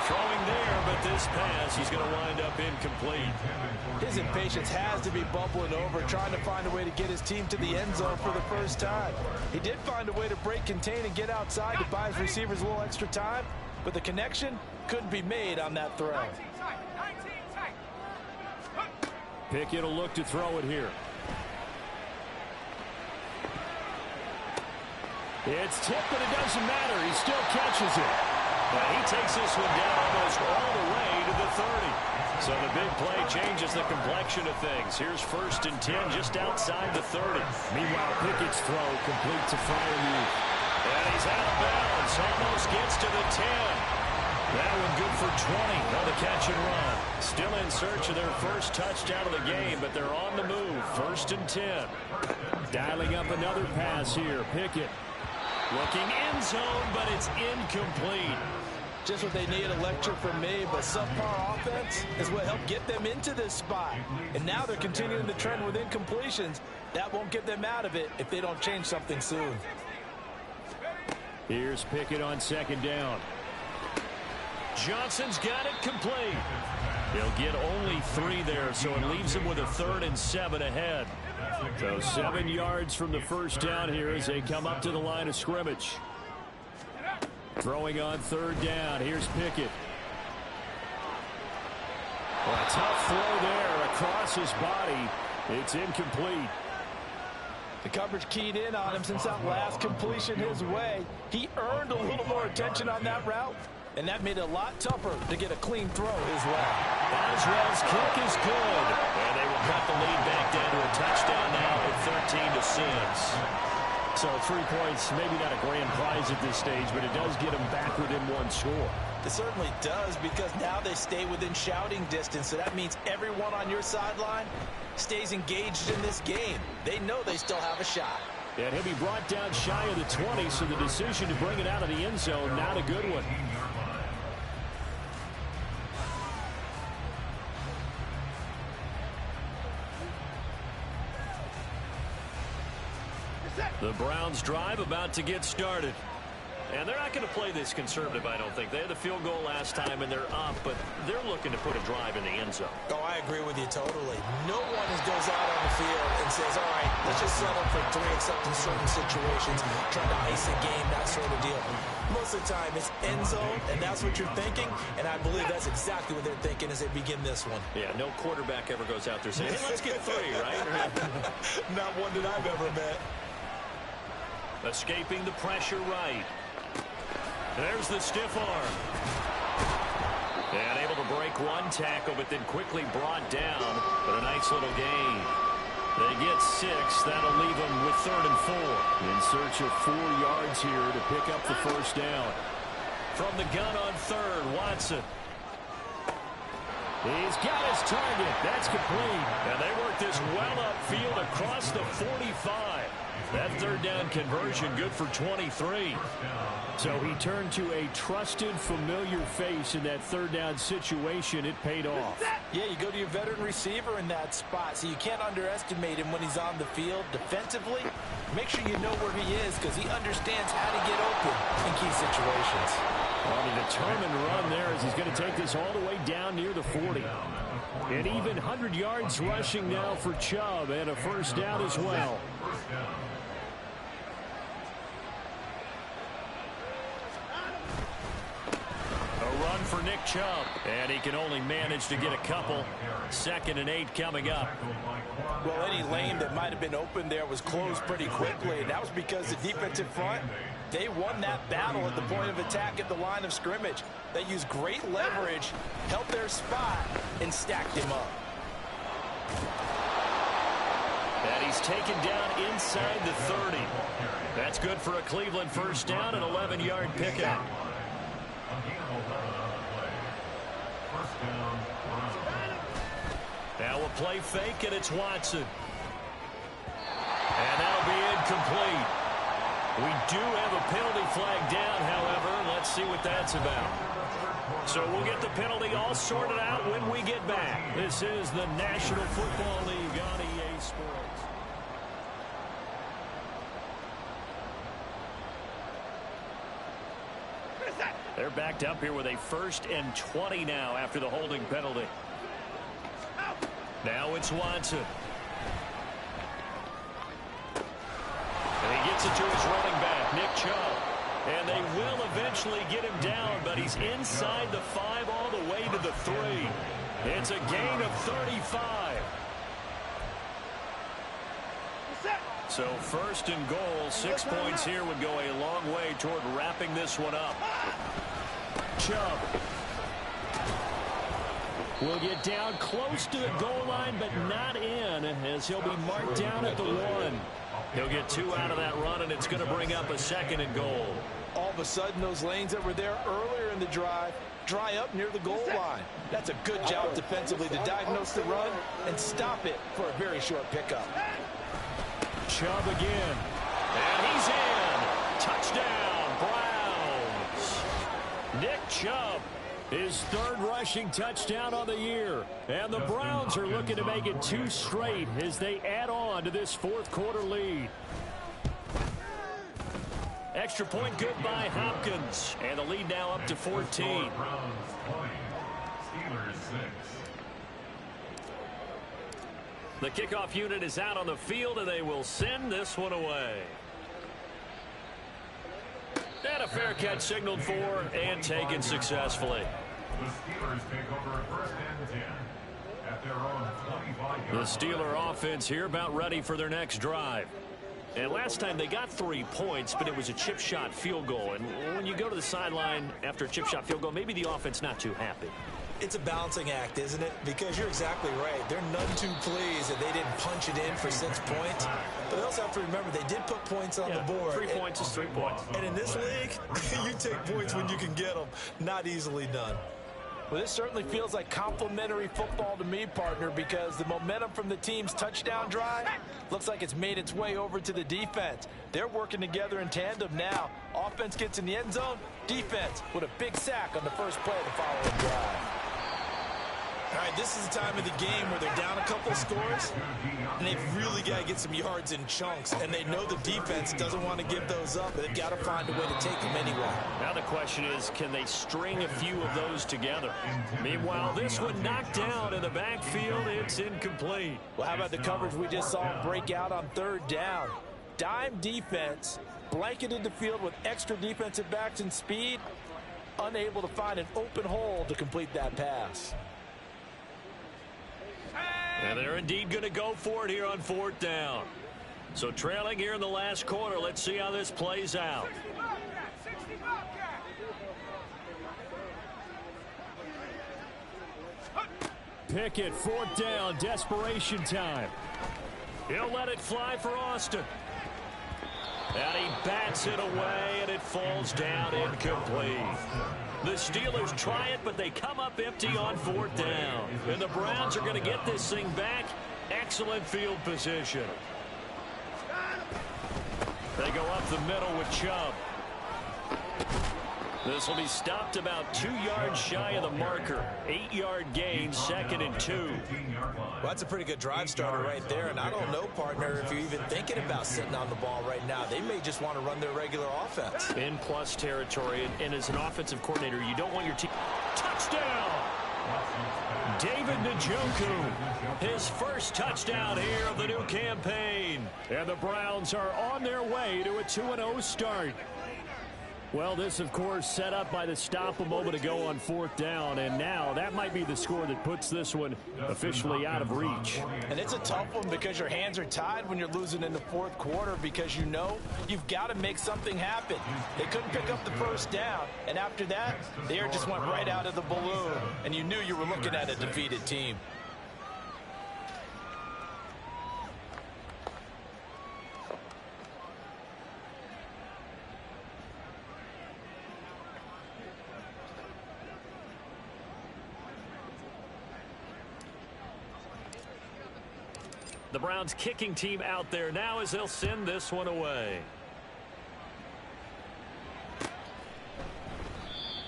Speaker 4: Throwing there, but this pass, he's going to wind up incomplete.
Speaker 7: His impatience has to be bubbling over, trying to find a way to get his team to the end zone for the first time. He did find a way to break, contain, and get outside to buy his receivers a little extra time, but the connection couldn't be made on that throw.
Speaker 4: Pickett will look to throw it here. It's tipped, but it doesn't matter. He still catches it. But he takes this one down almost all the way to the 30. So the big play changes the complexion of things. Here's 1st and 10 just outside the 30. Meanwhile, Pickett's throw complete to Freiermuth. And he's out of bounds. Almost gets to the 10. That one good for 20 on the catch and run. Still in search of their first touchdown of the game, but they're on the move. 1st and 10. Dialing up another pass here. Pickett looking end zone, but it's incomplete.
Speaker 7: Just what they need, a lecture from me, but subpar offense is what helped get them into this spot. And now they're continuing the trend with incompletions. That won't get them out of it if they don't change something soon.
Speaker 4: Here's Pickett on 2nd down. Johnson's got it complete. He'll get only 3 there, so it leaves him with a 3rd and 7 ahead. So 7 yards from the first down here as they come up to the line of scrimmage. Throwing on 3rd down. Here's Pickett. Well, a tough throw there across his body. It's incomplete.
Speaker 7: The coverage keyed in on him since that last completion his way. He earned a little more attention on that route, and that made it a lot tougher to get a clean throw his way.
Speaker 4: Boswell's kick is good. And they will cut the lead back down to a touchdown now at 13-6. So 3 points, maybe not a grand prize at this stage, but it does get them back within 1 score.
Speaker 7: It certainly does, because now they stay within shouting distance, so that means everyone on your sideline stays engaged in this game. They know they still have a shot.
Speaker 4: And he'll be brought down shy of the 20, so the decision to bring it out of the end zone, not a good one. The Browns drive about to get started. And they're not going to play this conservative, I don't think. They had the field goal last time, and they're up, but they're looking to put a drive in the end zone.
Speaker 7: Oh, I agree with you totally. No one goes out on the field and says, all right, let's just settle for 3, except in certain situations, trying to ice a game, that sort of deal. Most of the time, it's end zone, and that's what you're thinking, and I believe that's exactly what they're thinking as they begin this one.
Speaker 4: Yeah, no quarterback ever goes out there saying, hey, let's get 3, right?
Speaker 7: Not one that I've ever met.
Speaker 4: Escaping the pressure right. There's the stiff arm. And able to break 1 tackle, but then quickly brought down. But a nice little gain. They get 6. That'll leave them with 3rd and 4. In search of 4 yards here to pick up the first down. From the gun on 3rd, Watson. He's got his target. That's complete. And they work this well upfield across the 45. That 3rd down conversion good for 23. So he turned to a trusted, familiar face in that 3rd down situation. It paid off.
Speaker 7: Yeah, you go to your veteran receiver in that spot, so you can't underestimate him when he's on the field defensively. Make sure you know where he is, because he understands how to get open in key situations.
Speaker 4: On a determined run there as he's going to take this all the way down near the 40. And even 100 yards rushing now for Chubb, and a first down as well. Run for Nick Chubb, and he can only manage to get a couple. 2nd and 8 coming up.
Speaker 7: Well, any lane that might have been open there was closed pretty quickly, and that was because the defensive front, they won that battle at the point of attack at the line of scrimmage. They used great leverage, held their spot, and stacked him up.
Speaker 4: And he's taken down inside the 30. That's good for a Cleveland first down, an 11-yard pickup. Now a play fake, and it's Watson. And that'll be incomplete. We do have a penalty flag down, however. Let's see what that's about. So we'll get the penalty all sorted out when we get back. This is the National Football League on EA Sports. They're backed up here with a 1st and 20 now after the holding penalty. Now it's Watson. And he gets it to his running back, Nick Chubb. And they will eventually get him down, but he's inside the 5 all the way to the 3. It's a gain of 35. So 1st and goal, 6 points here would go a long way toward wrapping this one up. Chubb will get down close to the goal line, but not in, as he'll be marked down at the 1. He'll get 2 out of that run, and it's going to bring up a 2nd and goal.
Speaker 7: All of a sudden, those lanes that were there earlier in the drive dry up near the goal line. That's a good job defensively to diagnose the run and stop it for a very short pickup.
Speaker 4: Chubb again. And he's in. Touchdown, Browns. Nick Chubb, his 3rd rushing touchdown on the year. And the Browns are looking to make it 2 straight as they add on to this 4th quarter lead. Extra point good by Hopkins. And the lead now up to 14.
Speaker 6: Browns 20, Steelers 6.
Speaker 4: The kickoff unit is out on the field, and they will send this one away. And a fair catch signaled for and taken successfully.
Speaker 6: The Steelers take over 1st and 10 at their own 25-yard line.
Speaker 4: The Steeler offense here about ready for their next drive. And last time they got 3 points, but it was a chip shot field goal. And when you go to the sideline after a chip shot field goal, maybe the offense not too happy.
Speaker 5: It's a balancing act, isn't it? Because you're exactly right. They're none too pleased that they didn't punch it in for 6 points. But they also have to remember they did put points on the board.
Speaker 4: 3 points is 3 points.
Speaker 5: And in this league, you take points when you can get them. Not easily done.
Speaker 7: Well, this certainly feels like complimentary football to me, partner, because the momentum from the team's touchdown drive looks like it's made its way over to the defense. They're working together in tandem now. Offense gets in the end zone. Defense with a big sack on the first play of the following drive.
Speaker 5: All right, this is the time of the game where they're down a couple scores, and they've really got to get some yards in chunks, and they know the defense doesn't want to give those up, but they've got to find a way to take them anyway.
Speaker 4: Now the question is, can they string a few of those together? Meanwhile, this one knocked down in the backfield. It's incomplete.
Speaker 7: Well, how about the coverage we just saw break out on 3rd down? Dime defense, blanketed the field with extra defensive backs and speed, unable to find an open hole to complete that pass.
Speaker 4: And they're indeed going to go for it here on 4th down. So trailing here in the last quarter. Let's see how this plays out. Pickett, 4th down, desperation time. He'll let it fly for Austin. And he bats it away, and it falls down incomplete. The Steelers try it, but they come up empty on 4th down. And the Browns are going to get this thing back. Excellent field position. They go up the middle with Chubb. This will be stopped about 2 yards shy of the marker. 8-yard gain, 2nd and 2.
Speaker 5: Well, that's a pretty good drive starter right there, and I don't know, partner, if you're even thinking about sitting on the ball right now. They may just want to run their regular offense.
Speaker 4: In plus territory, and as an offensive coordinator, you don't want your team... Touchdown! David Njoku, his first touchdown here of the new campaign. And the Browns are on their way to a 2-0 start. Well, this, of course, set up by the stop a moment ago on 4th down, and now that might be the score that puts this one officially out of reach.
Speaker 7: And it's a tough one because your hands are tied when you're losing in the 4th quarter because you know you've got to make something happen. They couldn't pick up the 1st down, and after that, the air just went right out of the balloon, and you knew you were looking at a defeated team.
Speaker 4: The Browns kicking team out there now as they'll send this one away.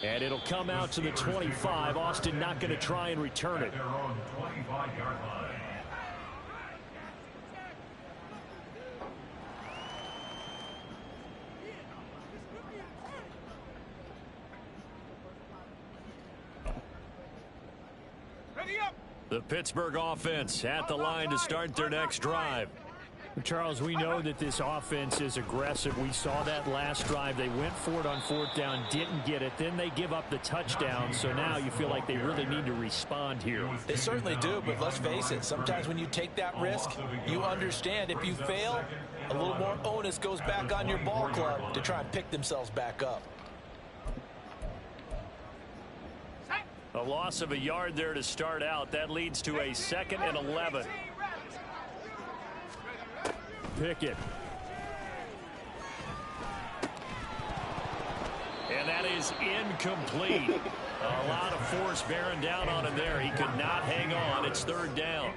Speaker 4: And it'll come out to the 25. Austin not going to try and return it.
Speaker 6: At their own 25-yard line.
Speaker 4: The Pittsburgh offense at the line to start their next drive.
Speaker 8: Charles, we know that this offense is aggressive. We saw that last drive. They went for it on 4th down, didn't get it. Then they give up the touchdown. So now you feel like they really need to respond here.
Speaker 5: They certainly do, but let's face it. Sometimes when you take that risk, you understand if you fail, a little more onus goes back on your ball club to try and pick themselves back up.
Speaker 4: A loss of a yard there to start out. That leads to a 2nd and 11. Pickett. And that is incomplete. A lot of force bearing down on him there. He could not hang on. It's 3rd down.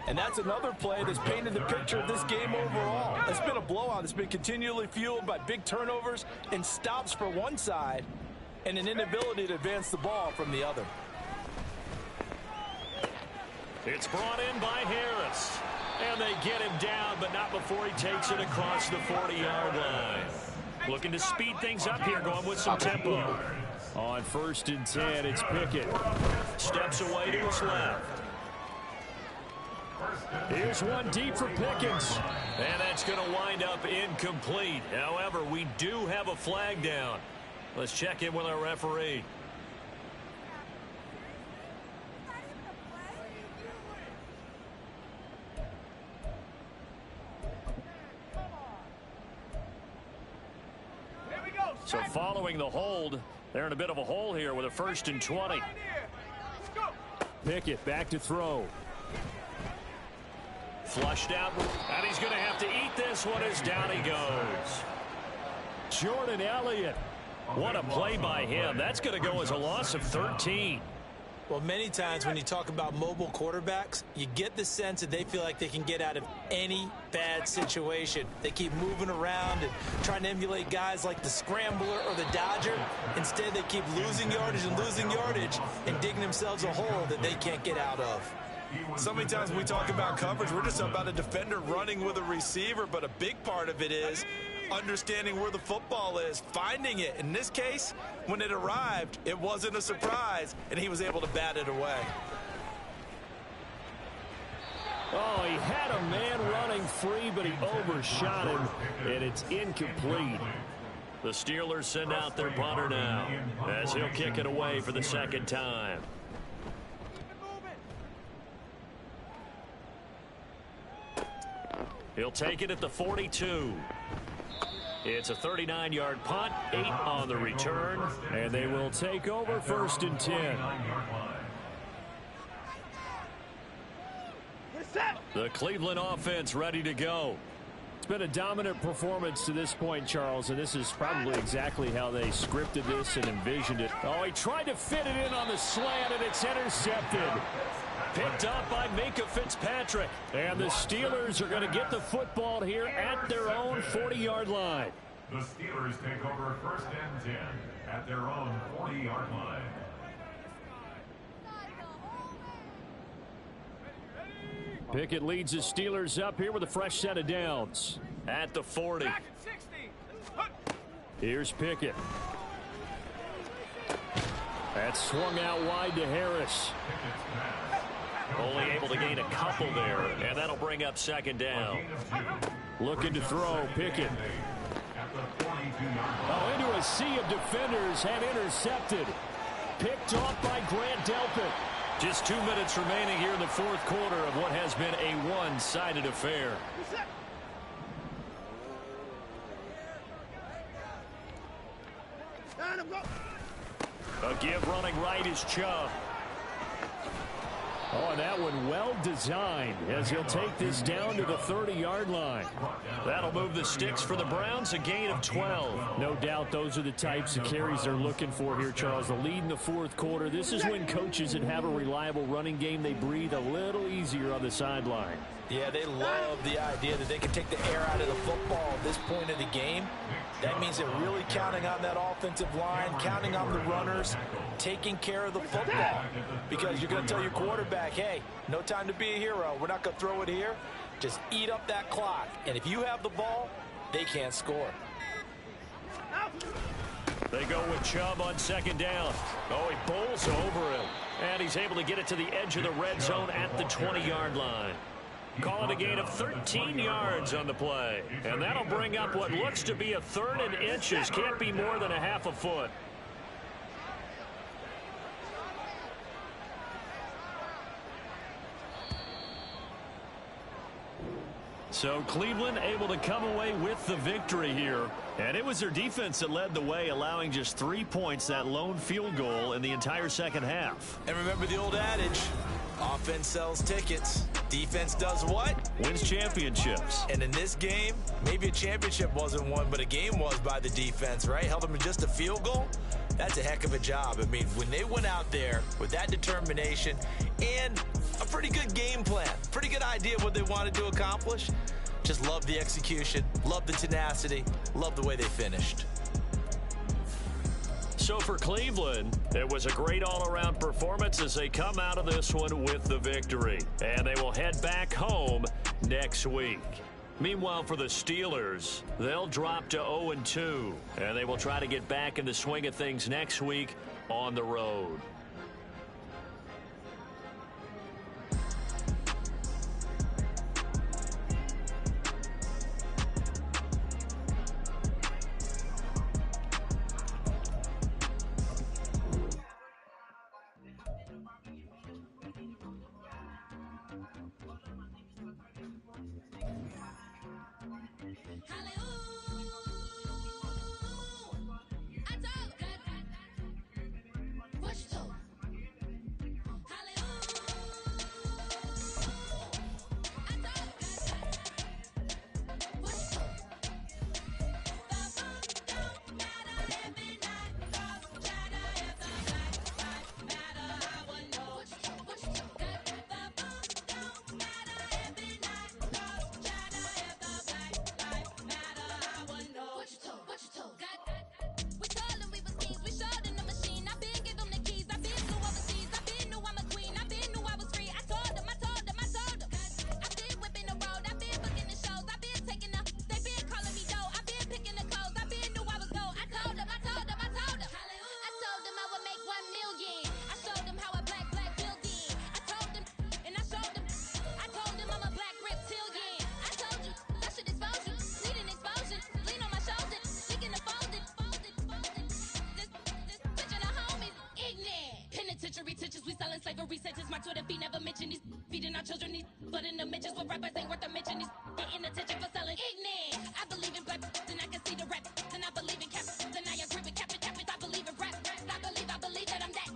Speaker 7: And that's another play that's painted the picture of this game overall. It's been a blowout. It's been continually fueled by big turnovers and stops for one side and an inability to advance the ball from the other.
Speaker 4: It's brought in by Harris. And they get him down, but not before he takes it across the 40-yard line. Looking to speed things up here, going with some tempo.
Speaker 8: On 1st and 10, it's Pickett.
Speaker 4: Steps away to his left.
Speaker 8: Here's one deep for Pickens.
Speaker 4: And that's going to wind up incomplete. However, we do have a flag down. Let's check in with our referee. So following the hold, they're in a bit of a hole here with a 1st and 20.
Speaker 8: Pickett back to throw.
Speaker 4: Flushed out, and he's going to have to eat this one as down he goes.
Speaker 8: Jordan Elliott.
Speaker 4: What a play by him. That's going to go as a loss of 13.
Speaker 5: Well, many times when you talk about mobile quarterbacks, you get the sense that they feel like they can get out of any bad situation. They keep moving around and trying to emulate guys like the Scrambler or the Dodger. Instead, they keep losing yardage and digging themselves a hole that they can't get out of.
Speaker 7: So many times when we talk about coverage, we're just about a defender running with a receiver, but a big part of it is understanding where the football is, finding it. In this case, when it arrived, it wasn't a surprise, and he was able to bat it away.
Speaker 8: Oh, he had a man running free, but he overshot him, and it's incomplete.
Speaker 4: The Steelers send out their punter now as he'll kick it away for the 2nd time. He'll take it at the 42. It's a 39-yard punt, 8 on the return,
Speaker 8: and they will take over 1st and 10.
Speaker 4: The Cleveland offense ready to go.
Speaker 8: It's been a dominant performance to this point, Charles, and this is probably exactly how they scripted this and envisioned it. Oh, he tried to fit it in on the slant, and it's intercepted.
Speaker 4: Picked up by Minkah Fitzpatrick.
Speaker 8: And the Steelers are going to get the football here at their own 40-yard line.
Speaker 6: The Steelers take over 1st and 10 at their own 40-yard line.
Speaker 8: Pickett leads the Steelers up here with a fresh set of downs.
Speaker 4: At the 40.
Speaker 8: Here's Pickett. That's swung out wide to Harris.
Speaker 4: Only able to gain a couple there, and that'll bring up 2nd down.
Speaker 8: Looking to throw, Pickett. Oh, into a sea of defenders and intercepted. Picked off by Grant Delpit.
Speaker 4: Just 2 minutes remaining here in the 4th quarter of what has been a one-sided affair. A give running right is Chubb.
Speaker 8: Oh, and that one well designed as he'll take this down to the 30-yard line.
Speaker 4: That'll move the sticks for the Browns, a gain of 12.
Speaker 8: No doubt those are the types of carries they're looking for here, Charles. The lead in the 4th quarter. This is when coaches that have a reliable running game, they breathe a little easier on the sideline.
Speaker 7: Yeah, they love the idea that they can take the air out of the football at this point of the game. That means they're really counting on that offensive line, counting on the runners, taking care of the football. Because you're going to tell your quarterback, hey, no time to be a hero. We're not going to throw it here. Just eat up that clock. And if you have the ball, they can't score.
Speaker 4: They go with Chubb on second down. Oh, he bowls over him. And he's able to get it to the edge of the red zone at the 20-yard line. Call it a gain of 13 yards on the play. And that'll bring up what looks to be a 3rd and inches. Can't be more than a half a foot. So Cleveland able to come away with the victory here. And it was their defense that led the way, allowing just 3 points, that lone field goal in the entire second half.
Speaker 7: And remember the old adage, offense sells tickets. Defense does what?
Speaker 4: Wins championships.
Speaker 7: And in this game, maybe a championship wasn't won, but a game was by the defense, right? Held them to just a field goal. That's a heck of a job. I mean, when they went out there with that determination and a pretty good game plan, pretty good idea of what they wanted to accomplish, just love the execution, love the tenacity, love the way they finished.
Speaker 4: So for Cleveland, it was a great all-around performance as they come out of this one with the victory. And they will head back home next week. Meanwhile, for the Steelers, they'll drop to 0-2. And they will try to get back in the swing of things next week on the road.
Speaker 9: My Twitter feed never mentioned these feeding our children these, but in the mentions with rappers ain't worth a mention. These getting attention for selling ignorant. I believe in black and I can see the rap, and I believe in cap, and I agree with cap. I believe in rap. I believe that I'm that.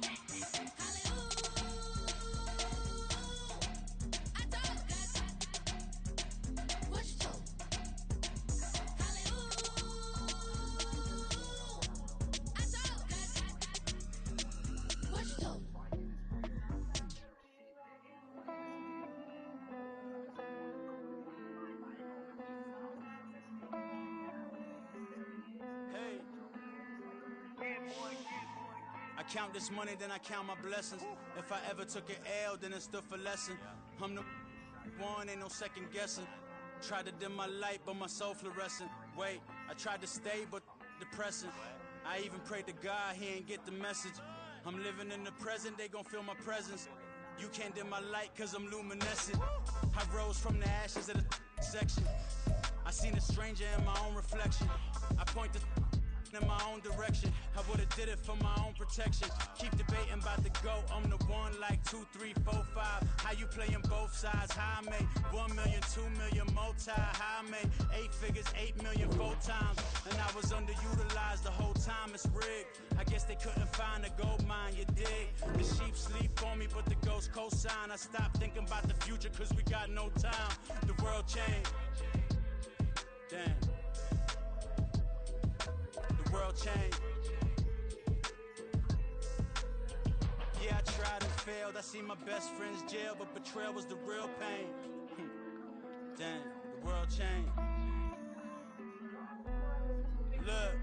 Speaker 3: I count this money, then I count my blessings. If I ever took an L, then it stood for lesson. I'm the one, ain't no second guessing. Tried to dim my light, but my soul fluorescent. Wait, I tried to stay, but depressing. I even prayed to God, he ain't get the message. I'm living in the present, they gon' feel my presence. You can't dim my light, cause I'm luminescent. I rose from the ashes of the section. I seen a stranger in my own reflection. I point the in my own direction. I would've did it for my own protection. Keep debating about the GOAT. I'm the one like 2, 3, 4, 5. How you playing both sides? How I made 1 million, 2 million, multi. How I made 8 figures, 8 million 4 times. And I was underutilized the whole time. It's rigged. I guess they couldn't find a gold mine, you dig? The sheep sleep on me, but the ghost cosign. I stopped thinking about the future cause we got no time. The world changed. Damn. The world changed. Yeah, I tried and failed. I seen my best friends jail, but betrayal was the real pain. Damn, the world changed. Look,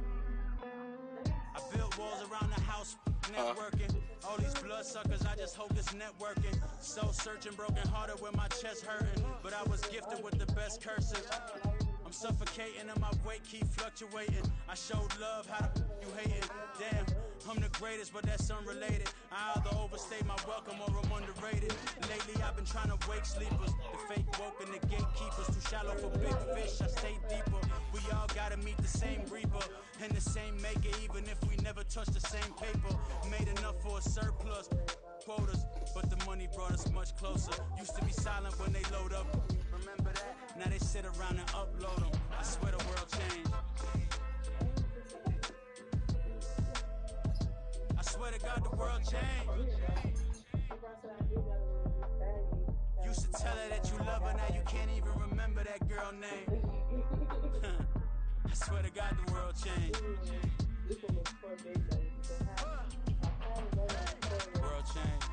Speaker 3: I built walls around the house, networking. All these bloodsuckers, I just hope this networking. Soul searching, broken hearted with my chest hurting. But I was gifted with the best cursive. I'm suffocating and my weight keep fluctuating. I showed love, how the you hating? Damn, I'm the greatest, but that's unrelated. I either overstay my welcome or I'm underrated. Lately I've been trying to wake sleepers. The fake woke and the gatekeepers. Too shallow for big fish, I stay deeper. We all gotta meet the same reaper and the same maker, even if we never touch the same paper. Made enough for a surplus quotas, but the money brought us much closer. Used to be silent when they load up. Remember that? Now they sit around and upload them. I swear the world changed. I swear to God the world changed. Used to tell her that you love her, now you can't even remember that girl name. I swear to God the world changed. World changed.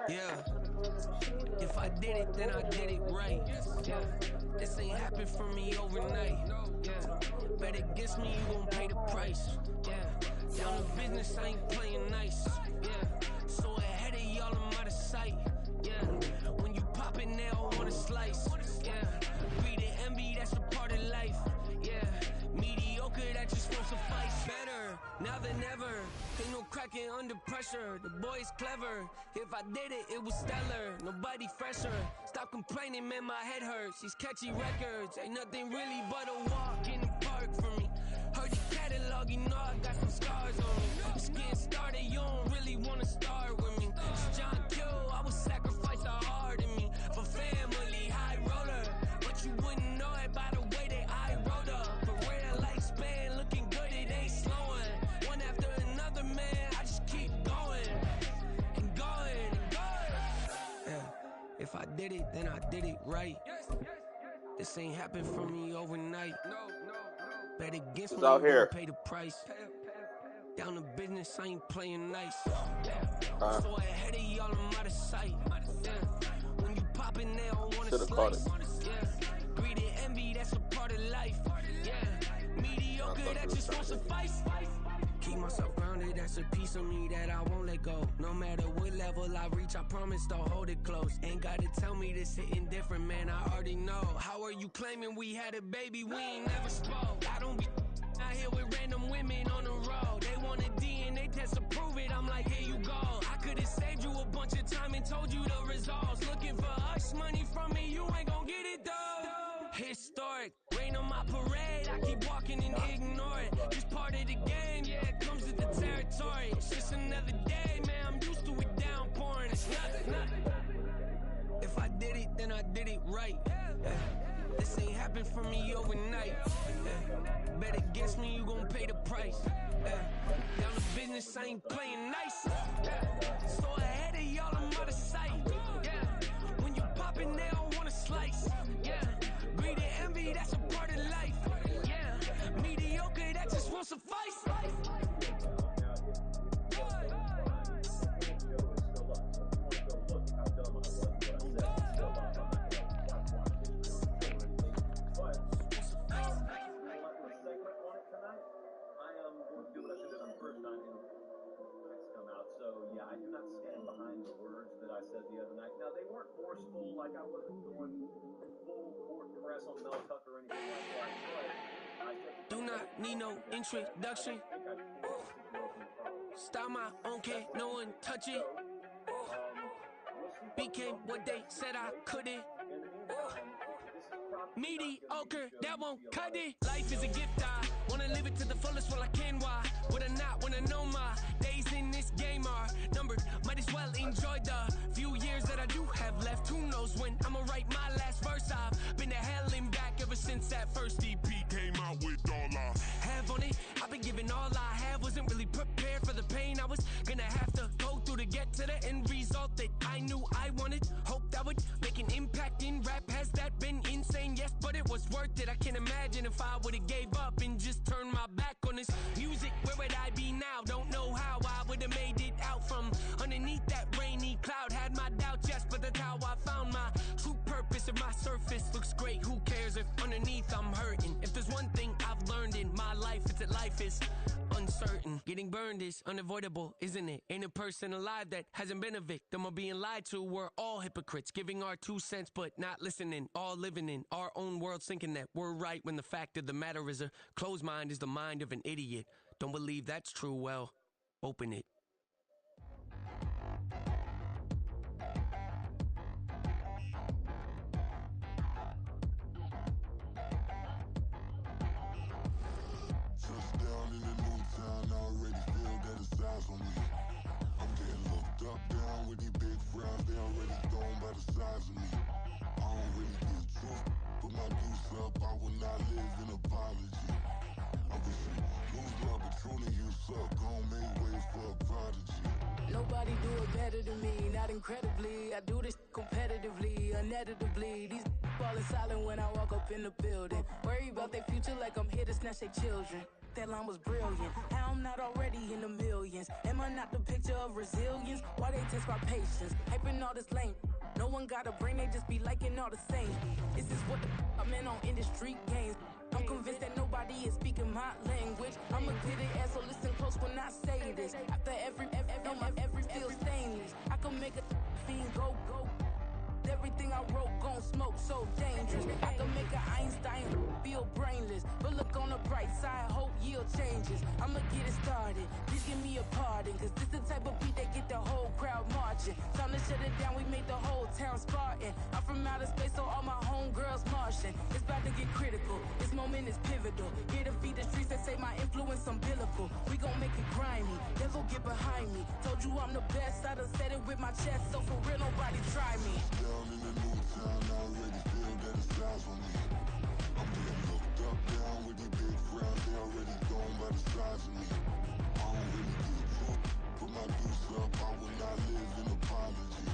Speaker 10: Yeah, if I did it, then I did it right. Yeah, this ain't happened for me overnight. Yeah, bet against me, you gon' pay the price. Yeah, down to business, I ain't playing nice. Yeah, so ahead of y'all, I'm out of sight. Yeah, when you pop it, they all wanna slice. Yeah, greed and envy, that's a part of life. Yeah, mediocre, that just won't suffice. Better now than ever. Ain't no cracking under pressure. The boy's clever. If I did it, it was stellar. Nobody fresher. Stop complaining, man, my head hurts. These catchy records ain't nothing really but a walk in the park for me. Heard the catalog, you know I got some scars on me. Just getting started, you don't really wanna start with me. It's John Kill, I would sacrifice the heart in me for family, high roller. But you wouldn't know it by the way that I wrote up. For real lifespan, looking good, it ain't slowing. One after another, man, I just keep going and going and going. Yeah, if I did it, then I did it right. This ain't happened for me overnight. Bet against me,
Speaker 11: out here.
Speaker 10: Pay the price. Down to business, I ain't playing nice. So ahead of y'all, I'm out of sight. Yeah. When you poppin', they don't wanna slice. Yeah. Greed and envy, that's a part of life. Yeah. Mediocre, that just won't suffice. Keep myself grounded, that's a piece of me that I won't let go. No matter what level I reach, I promise to hold it close. Ain't gotta tell me this hitting different, man, I already know. How are you claiming we had a baby, we ain't never spoke? I don't be out here with random women on the road. They want a DNA test to prove it, I'm like, here you go. I could've saved you a bunch of time and told you the results. Looking for hush money from me, you ain't gon' get it though. Historic, rain on my parade, I keep walking and ignore it. Just part of the game, yeah, it comes with the territory. It's just another day, man, I'm used to it downpouring. It's nothing. If I did it, then I did it right. Yeah. This ain't happened for me overnight. Yeah. Bet against me, you gon' pay the price. Yeah. Down to business, I ain't playing nice. Yeah. So ahead of y'all, I'm out of sight. Yeah. When you poppin', they don't wanna slice. Yeah. Greed and envy, that's a part of life. Yeah. Mediocre, that just won't suffice.
Speaker 12: I do not stand behind the words that I said the other night. Now, they weren't forceful, like I wasn't going full court press on Mel Tucker or anything like that.
Speaker 10: Do not need no introduction. Start my own, can't no one touch it. Became what they said I couldn't. Mediocre, that won't cut it. Life is a gift, I wanna live it to the fullest while I can. Why would I not wanna know my days in this game are numbered? Might as well enjoy the few years that I do have left, who knows when I'ma write my last verse. I've been to hell and back ever since that first EP came out with all I have on it. I've been giving all I have, wasn't really prepared for the pain I was gonna have to go through to get to the end result that I knew I wanted. Hoped I would make an impact in rap. Has that been insane? Yes, but it was worth it. I can't imagine if I would've gave up and just turned my back on this music. Where would I be now? Don't know how I would've made it out from underneath that rainy cloud. Had my doubts, yes, but that's how I found my true purpose. If my surface looks great, who cares if underneath I'm hurting? If there's one thing I've learned in my life, it's that life is uncertain. Getting burned is unavoidable, isn't it? Ain't a person alive that hasn't been a victim of being lied to. We're all hypocrites, giving our 2 cents but not listening. All living in our own world, thinking that we're right when the fact of the matter is a closed mind is the mind of an idiot. Don't believe that's true? Well, open it.
Speaker 11: Touchdown in the new town, I already feel that it's eyes on me. I'm getting looked up, down with these big frowns, they already thrown by the size of me. I don't really give truth, but my deuce up, I will not live in apology. I wish you lose love, but truly you suck, gon' make way for a prodigy.
Speaker 13: Nobody do it better than me, not incredibly. I do this competitively, uneditably. These falling silent when I walk up in the building. Worry about their future like I'm here to snatch their children. That line was brilliant. How I'm not already in the millions? Am I not the picture of resilience? Why they test my patience? Hyping all this lame. No one got a brain, they just be liking all the same. This is what the I'm in on industry games. I'm convinced that nobody is speaking my language. I'ma get it, so listen close when I say this. After every feel stainless. I can make a fiend go. Everything I wrote gon' smoke, so dangerous. I can make an Einstein feel brainless. But look on the bright side, hope yield changes. I'ma get it started, please give me a pardon. Cause this the type of beat that get the whole crowd marching. Time to shut it down, we made the whole town Spartan. I'm from outer space, so all my homegirls Martian. It's about to get critical, this moment is pivotal. Here to feed the streets that say my influence umbilical. We gon' make it grimy, never get behind me. Told you I'm the best, I done said it with my chest. So for real, nobody try me.
Speaker 11: Down in the new town, I already feel that it's eyes on me. I'm getting looked up, down with these big frowns, they already thrown by the size of me. I don't really give truth, put my deuce up, I will not live in apology.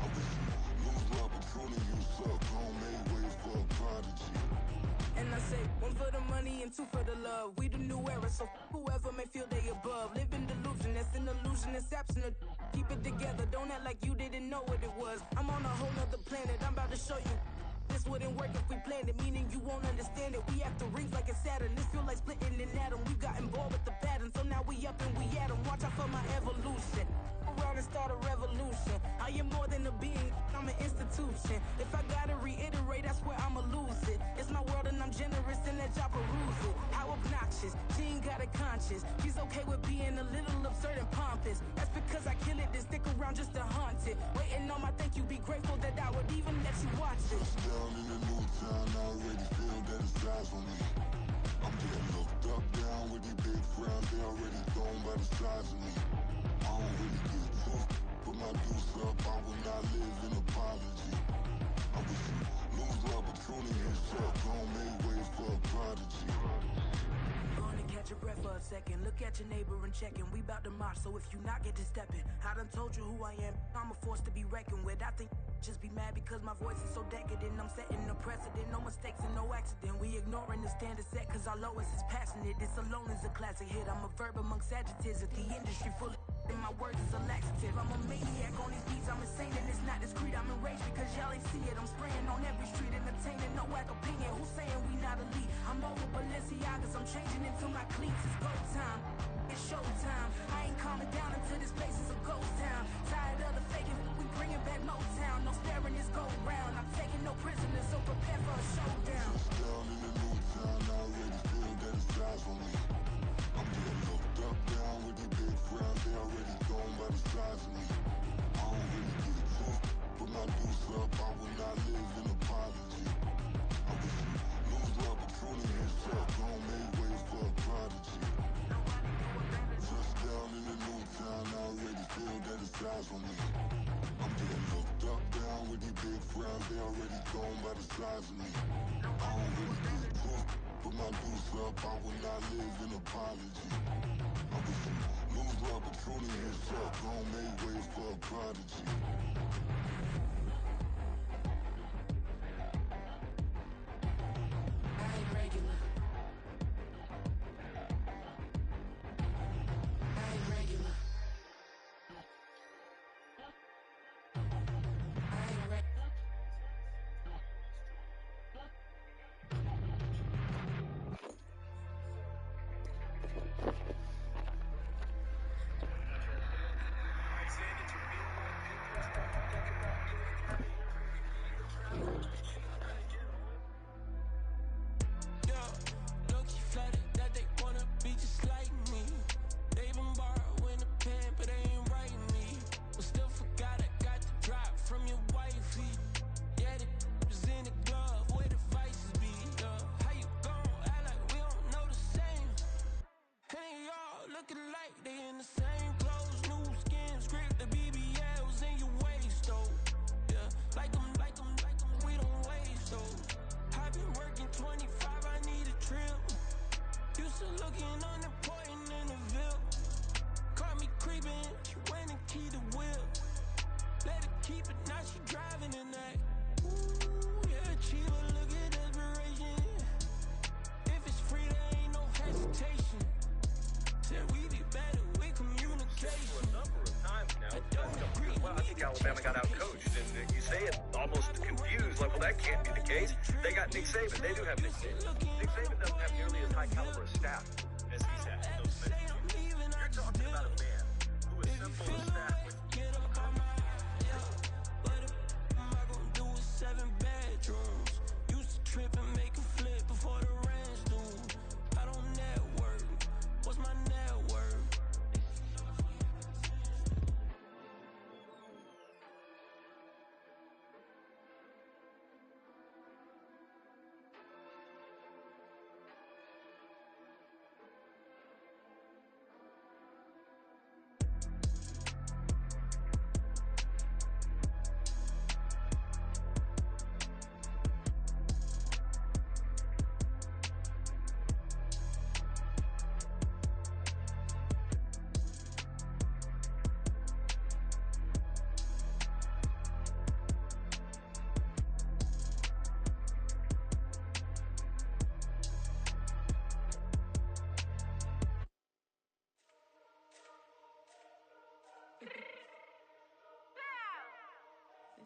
Speaker 11: I wish you lose love, but truly you suck, gon' make way for a prodigy.
Speaker 13: And I say, one for the money and two for the love. We the new era, so whoever may feel they above. Live in delusion, that's an illusion, it's absent. Keep it together, don't act like you didn't know what it was. I'm on a whole nother planet, I'm about to show you. This wouldn't work if we planned it, meaning you won't understand it. We have to rings like a Saturn, this feel like splitting an atom. We got involved with the pattern, so now we up and we at 'em. Watch out for my evolution. Around and start a revolution. I am more than a being, I'm an institution. If I gotta reiterate, that's where I'ma lose it. It's my world and I'm generous and let y'all peruse it. How obnoxious, she ain't got a conscience. She's okay with being a little absurd and pompous. That's because I kill it, then stick around just to haunt it. Waiting on my thank you, be grateful that I would even let you watch it.
Speaker 11: Down in the new town, I already feel that it's eyes on me. I'm getting looked up, down with these big frowns, they already thrown by the size of me. I don't really give truth, put my deuce up, I will not live in apology. I wish you lose love, but truly you suck, gon' make way for a prodigy.
Speaker 13: Gonna catch your breath for a second. Look at your neighbor and check in. We bout to march, so if you not get to stepping, I done told you who I am. I'm a force to be reckoned with. I think just be mad because my voice is so decadent. I'm setting a precedent, no mistakes and no accident. We ignoring the standard set cause our lowest is passionate. This alone is a classic hit. I'm a verb amongst adjectives. If the industry full of and my words is a laxative. I'm a maniac on these beats, I'm insane and it's not discreet. I'm enraged because y'all ain't see it. I'm spraying on every street, entertaining, no whack opinion. Who's saying we not elite? I'm over Balenciagas, I'm changing into my cleats. It's go time, it's showtime. I ain't calming down until this place is a ghost town. Tired of the faking, we bringing back Motown. No staring this go round. I'm taking no prisoners, so prepare for a showdown.
Speaker 11: Down in the new town, I already feel that it's eyes on me. I'm getting looked up, down with these big frowns, they already thrown by the size of me. I don't really give truth, put my deuce up, I will not live in apology. I wish you lose love, but truly you suck, gon' make way for a prodigy. Touchdown in the new town, I already feel that it's eyes on me. I'm getting looked crowds, they already gone by the size of me. I don't really give a fuck. Put my deuce up, I will not live in apology. I was some loser opportunity truck, gon' make way for a prodigy.
Speaker 13: I ain't regular. I ain't regular. I ain't regular.
Speaker 10: Low-key flattered that they wanna be just like me. They been borrowing a pen, but they ain't writing me. But still forgot I got the drop from your wifey. Yeah, the was in the glove, where the vices be. How you gon' act like we don't know the same? Hey, y'all looking like they in the same clothes, new skin, script, the BBLs in your waist, though. Yeah, like them, we don't waste, though. I've been working 25, I need a trip. Used to looking unimportant in the Ville. Caught me creeping, she went and keyed the wheel. Let her keep it, now she driving in that. Ooh, yeah, cheaper, look at desperation. If it's free, there ain't no hesitation. Said we be better with communication.
Speaker 14: A number of times now, well, I think Alabama got out-coached, and you say it almost confused, like, well, that can't be the case. They got Nick Saban. They do have Nick Saban. Nick Saban doesn't have nearly as high caliber a staff as he's had in those minutes. You're talking about a man who is simple as staff with.
Speaker 10: Am I gonna do with 7 bedrooms? Used to trip and make a flip before the rent's due. I don't network. What's my net worth?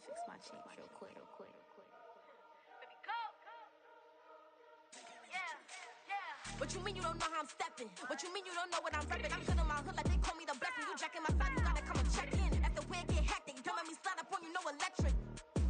Speaker 15: Fix my cheek real quick.
Speaker 16: What you mean you don't know how I'm stepping? What you mean you don't know what I'm repping? I'm good in my hood like they call me the blessing. You jacking my side, you gotta come and check in. That's the way it get hectic. Don't let me slide up on you, no electric.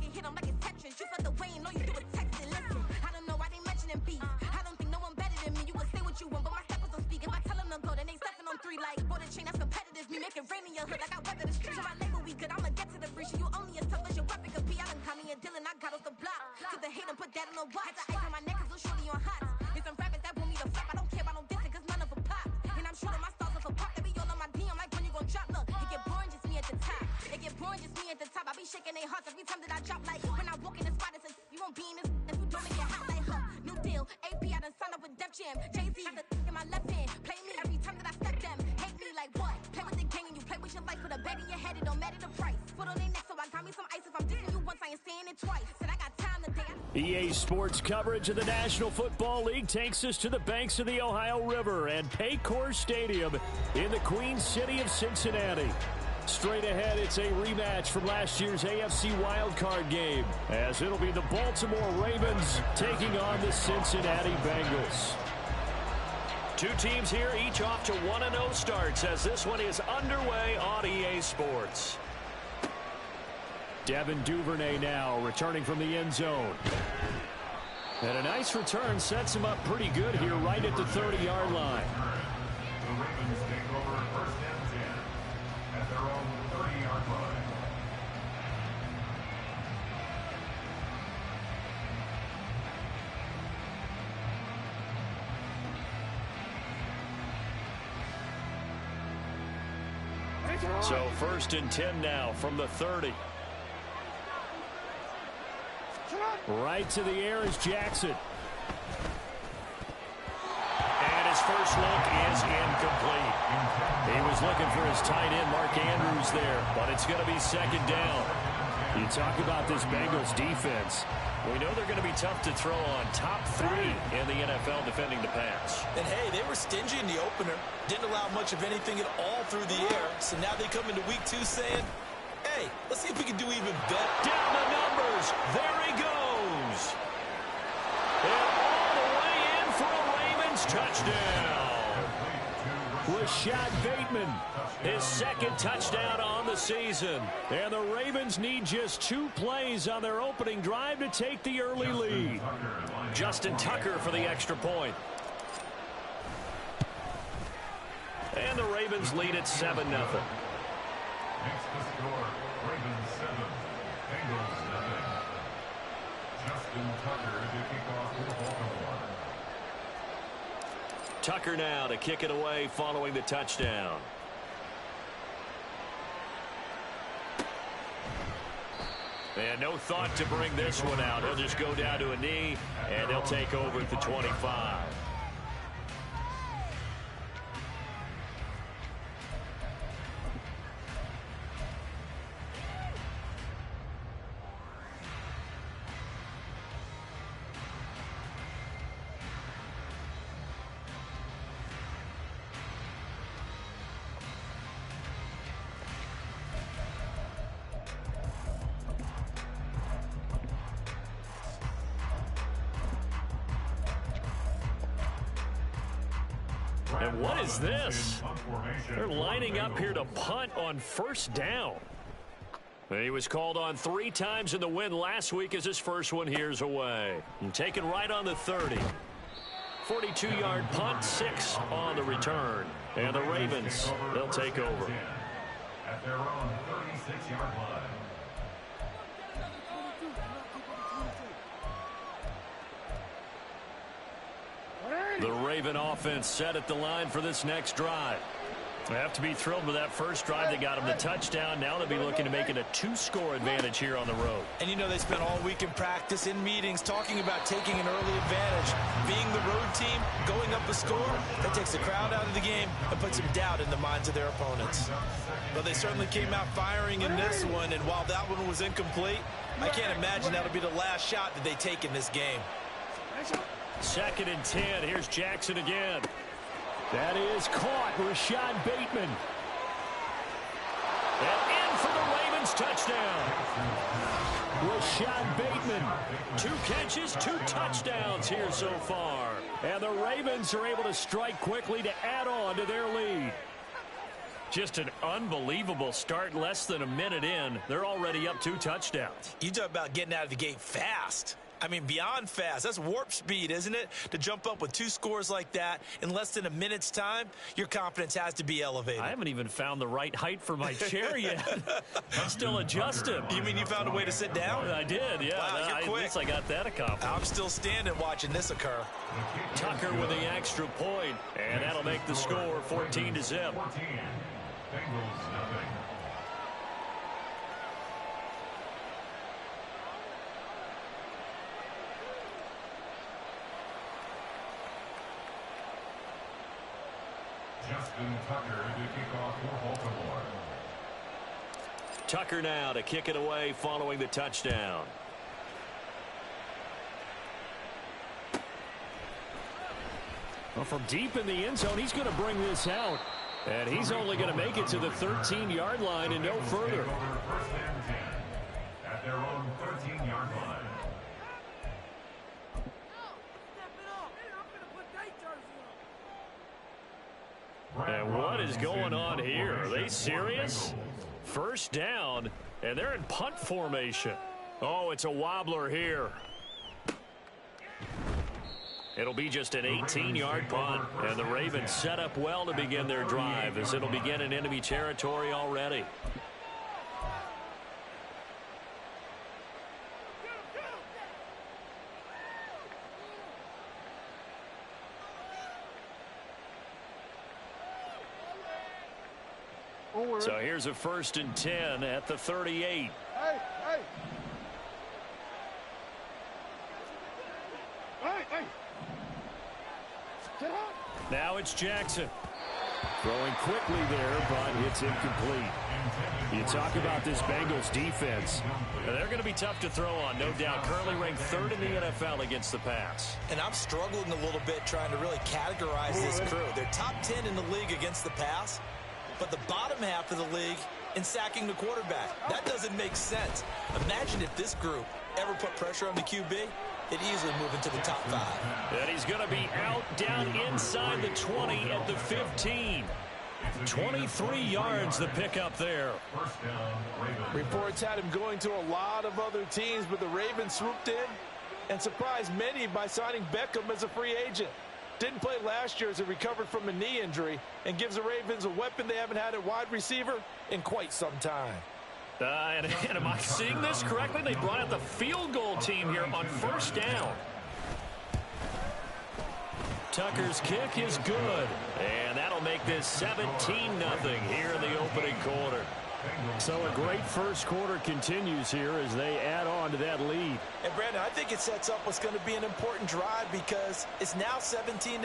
Speaker 16: You hit them like it's Tetris. You felt the way and know you do a texting. Listen, I don't know why they mentioning beef. I don't think no one better than me. You can say what you want, but my steppers don't speak. If I tell them to go, then they stepping on 3 like border chain. That's competitive. Me make it rain in your hood like I weather the street. So my label we good. I'ma get to the breach. You only as tough as your weapon could be. I done caught me a Dylan. I got off the block. Took the hate and put that on the watch. The ice on my neck is little shorty on hot. It's some rappers that want me to flop. I don't care about no dissing, cause none of them pop. And I'm shooting my stars off a pop. They be all on my DM like when you gon' drop. Look, it get boring, just me at the top. It get boring, just me at the top. I be shaking their hearts every time that I drop. Like when I walk in the spot, it's a you won't be in this. If you don't make it hot like her. New deal, AP, I done signed up with Def Jam. Jay-Z, got the in my left hand. Play me every time that I step them. Hate me like what? Play with the gang and you play with your life. Put a bag in your head, it don't matter the price. Foot on their neck, so I got me some ice. If I'm dissing you once, I ain't saying it twice. Said I got time today.
Speaker 4: EA Sports coverage of the National Football League takes us to the banks of the Ohio River and Paycor Stadium in the Queen City of Cincinnati. Straight ahead, it's a rematch from last year's AFC wildcard game, as it'll be the Baltimore Ravens taking on the Cincinnati Bengals. Two teams here, each off to 1-0 starts, as this one is underway on EA Sports. Devin Duvernay now returning from the end zone. And a nice return sets him up pretty good here right at the 30-yard line.
Speaker 6: The Ravens take over 1st and 10 at their own 30-yard line.
Speaker 4: So 1st and 10 now from the 30. Right to the air is Jackson. And his first look is incomplete. He was looking for his tight end, Mark Andrews, there, but it's going to be second down. You talk about this Bengals defense. We know they're going to be tough to throw on. Top 3 in the NFL defending the pass.
Speaker 7: And, hey, they were stingy in the opener. Didn't allow much of anything at all through the air. So now they come into week 2 saying, hey, let's see if we can do even better.
Speaker 4: Down the numbers. There he goes. And all the way in for a Ravens touchdown. Rashad Bateman, his second touchdown on the season. And the Ravens need just 2 plays on their opening drive to take the early lead. Justin Tucker for the extra point. And the Ravens lead at 7-0.
Speaker 6: Next to score, Ravens 7, Bengals 0. Justin Tucker to kick off for Baltimore.
Speaker 4: Tucker now to kick it away following the touchdown. And no thought to bring this one out. He'll just go down to a knee, and they'll take over at the 25. And what is this? They're lining up here to punt on first down. He was called on 3 times in the win last week as his first one here's away. And taken right on the 30. 42-yard punt, 6 on the return. And the Ravens, they'll take over.
Speaker 6: At their own 36-yard line.
Speaker 4: The Raven offense set at the line for this next drive. They have to be thrilled with that first drive. They got them the touchdown. Now they'll be looking to make it a 2-score advantage here on the road.
Speaker 7: And you know they spent all week in practice, in meetings, talking about taking an early advantage. Being the road team, going up a score, that takes the crowd out of the game and puts some doubt in the minds of their opponents. But they certainly came out firing in this one, and while that one was incomplete, I can't imagine that'll be the last shot that they take in this game.
Speaker 4: 2nd and 10. Here's Jackson again. That is caught. Rashad Bateman. And in for the Ravens touchdown. Rashad Bateman. 2 catches, 2 touchdowns here so far. And the Ravens are able to strike quickly to add on to their lead. Just an unbelievable start. Less than a minute in, they're already up 2 touchdowns.
Speaker 7: You talk about getting out of the gate fast. I mean, beyond fast. That's warp speed, isn't it? To jump up with 2 scores like that in less than a minute's time, your confidence has to be elevated.
Speaker 4: I haven't even found the right height for my chair yet. I'm still adjusting.
Speaker 7: You mean you found a way to sit down?
Speaker 4: I did, yeah.
Speaker 7: Wow, you're quick.
Speaker 4: At least I got that accomplished.
Speaker 7: I'm still standing watching this occur.
Speaker 4: Tucker with the extra point, and that'll make the score 14-0.
Speaker 6: 14. Bengals 0. Justin Tucker to kick off for Baltimore.
Speaker 4: Tucker now to kick it away following the touchdown. Well, from deep in the end zone, he's going to bring this out. And he's only going to make it to the 13-yard line and no further.
Speaker 6: 1st and 10 at their own 13-yard line.
Speaker 4: And what is going on here? Are they serious? First down, and they're in punt formation. Oh, it's a wobbler here. It'll be just an 18-yard punt, and the Ravens set up well to begin their drive as it'll begin in enemy territory already. So here's a 1st and 10 at the 38.
Speaker 2: Hey, hey.
Speaker 4: Now it's Jackson. Throwing quickly there, but it's incomplete. You talk about this Bengals defense. They're going to be tough to throw on, no doubt. Currently ranked 3rd in the NFL against the pass.
Speaker 5: And I'm struggling a little bit trying to really categorize this crew. They're top 10 in the league against the pass, but the bottom half of the league in sacking the quarterback. That doesn't make sense. Imagine if this group ever put pressure on the QB, it'd easily move into the top 5.
Speaker 4: And he's going to be out down inside the 20 at the 15. 23 yards the pickup there.
Speaker 17: Reports had him going to a lot of other teams, but the Ravens swooped in and surprised many by signing Beckham as a free agent. Didn't play last year as he recovered from a knee injury and gives the Ravens a weapon they haven't had at wide receiver in quite some time.
Speaker 4: And am I seeing this correctly? They brought out the field goal team here on 1st down. Tucker's kick is good. And that'll make this 17-0 here in the opening quarter. So a great first quarter continues here as they add on to that lead.
Speaker 5: And Brandon, I think it sets up what's going to be an important drive because it's now 17-0.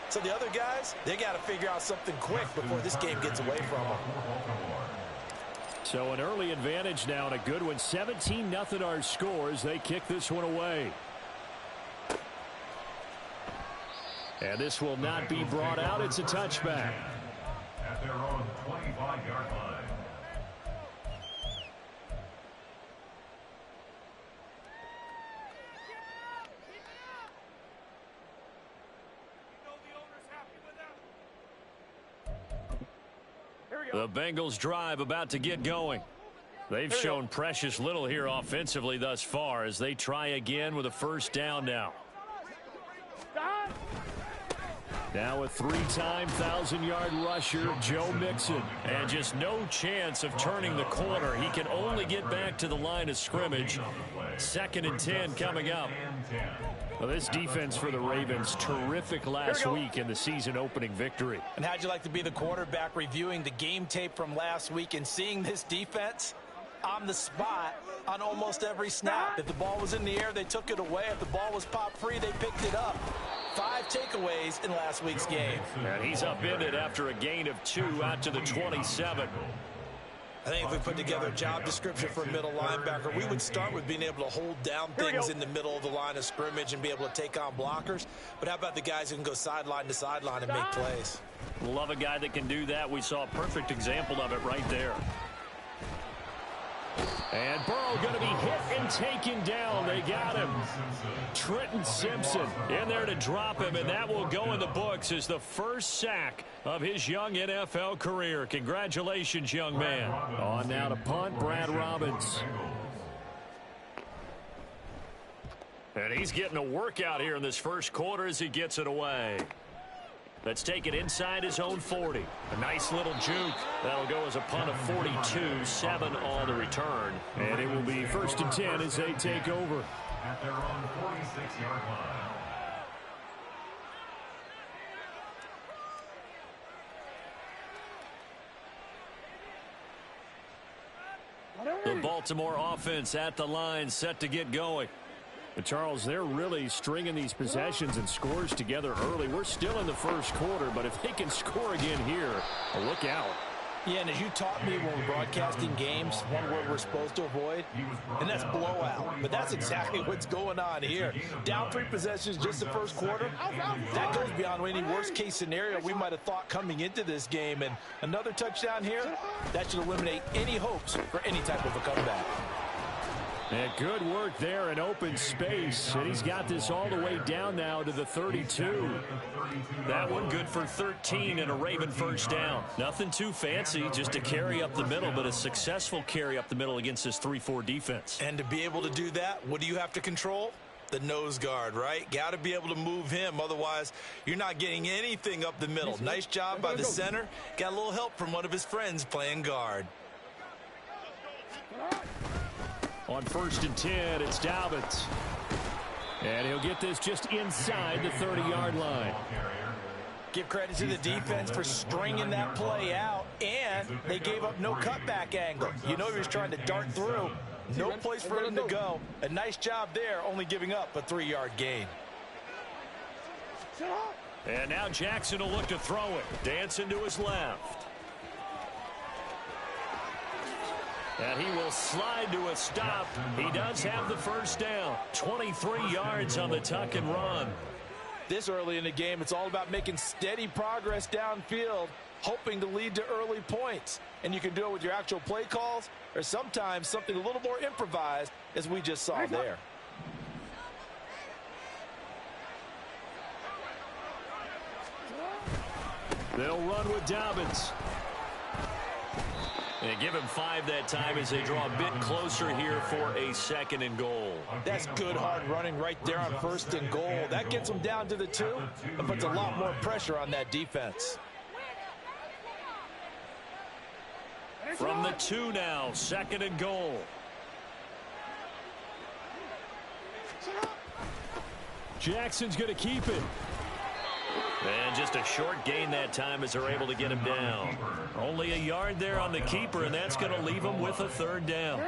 Speaker 5: So the other guys, they got to figure out something quick before this game gets away from them.
Speaker 4: So an early advantage now and a good one. 17-0 our score as they kick this one away. And this will not be brought out. It's a touchback.
Speaker 6: At their own 25-yard line.
Speaker 4: The Bengals drive about to get going. They've shown precious little here offensively thus far as they try again with a 1st down now. Now a 3-time 1,000-yard rusher, Joe Mixon. And just no chance of turning the corner. He can only get back to the line of scrimmage. 2nd and 10 coming up. Well, this defense for the Ravens, terrific last week in the season-opening victory.
Speaker 5: And how'd you like to be the quarterback reviewing the game tape from last week and seeing this defense on the spot on almost every snap? If the ball was in the air, they took it away. If the ball was popped free, they picked it up. 5 takeaways in last week's game.
Speaker 4: And he's upended after a gain of 2 out to the 27.
Speaker 5: I think if we put together a job description for a middle linebacker, we would start with being able to hold down things in the middle of the line of scrimmage and be able to take on blockers. But how about the guys who can go sideline to sideline and make plays?
Speaker 4: Love a guy that can do that. We saw a perfect example of it right there. And Burrow going to be hit and taken down. They got him. Trenton Simpson in there to drop him, and that will go in the books as the first sack of his young NFL career. Congratulations, young man. On now to punt, Brad Robbins. And he's getting a workout here in this first quarter as he gets it away. Let's take it inside his own 40. A nice little juke. That'll go as a punt of 42, 7 on the return. And it will be 1st and 10 as they take over.
Speaker 6: At their own 46-yard line.
Speaker 4: The Baltimore offense at the line, set to get going. But Charles, they're really stringing these possessions and scores together early. We're still in the first quarter, but if they can score again here, look out.
Speaker 5: Yeah, and as you taught me when we're broadcasting games, one word we're supposed to avoid, and that's blowout. But that's exactly what's going on here. Down 3 possessions just the first quarter. That goes beyond any worst-case scenario we might have thought coming into this game. And another touchdown here, that should eliminate any hopes for any type of a comeback.
Speaker 4: And good work there in open space. And he's got this all the way down now to the 32. That one good for 13 and a Raven first down. Nothing too fancy, just a carry up the middle, but a successful carry up the middle against this 3-4 defense.
Speaker 5: And to be able to do that, what do you have to control? The nose guard, right? Got to be able to move him. Otherwise, you're not getting anything up the middle. Nice job by the center. Got a little help from one of his friends playing guard.
Speaker 4: On 1st and 10, it's Dobbins. And he'll get this just inside the 30-yard line.
Speaker 5: Give credit to the defense for stringing that play out, and they gave up no cutback angle. You know he was trying to dart through. No place for him to go. A nice job there, only giving up a 3-yard gain.
Speaker 4: And now Jackson will look to throw it. Dancing to his left. And he will slide to a stop. He does have the first down. 23 yards on the tuck and run.
Speaker 17: This early in the game, it's all about making steady progress downfield, hoping to lead to early points. And you can do it with your actual play calls or sometimes something a little more improvised, as we just saw there.
Speaker 4: They'll run with Dobbins. And give him 5 that time as they draw a bit closer here for a 2nd and goal.
Speaker 17: That's good hard running right there on 1st and goal. That gets them down to the 2 and puts a lot more pressure on that defense.
Speaker 4: From the 2 now, 2nd and goal. Jackson's going to keep it. And just a short gain that time as they're able to get him down. Only a yard there on the keeper, and that's going to leave him with a 3rd down.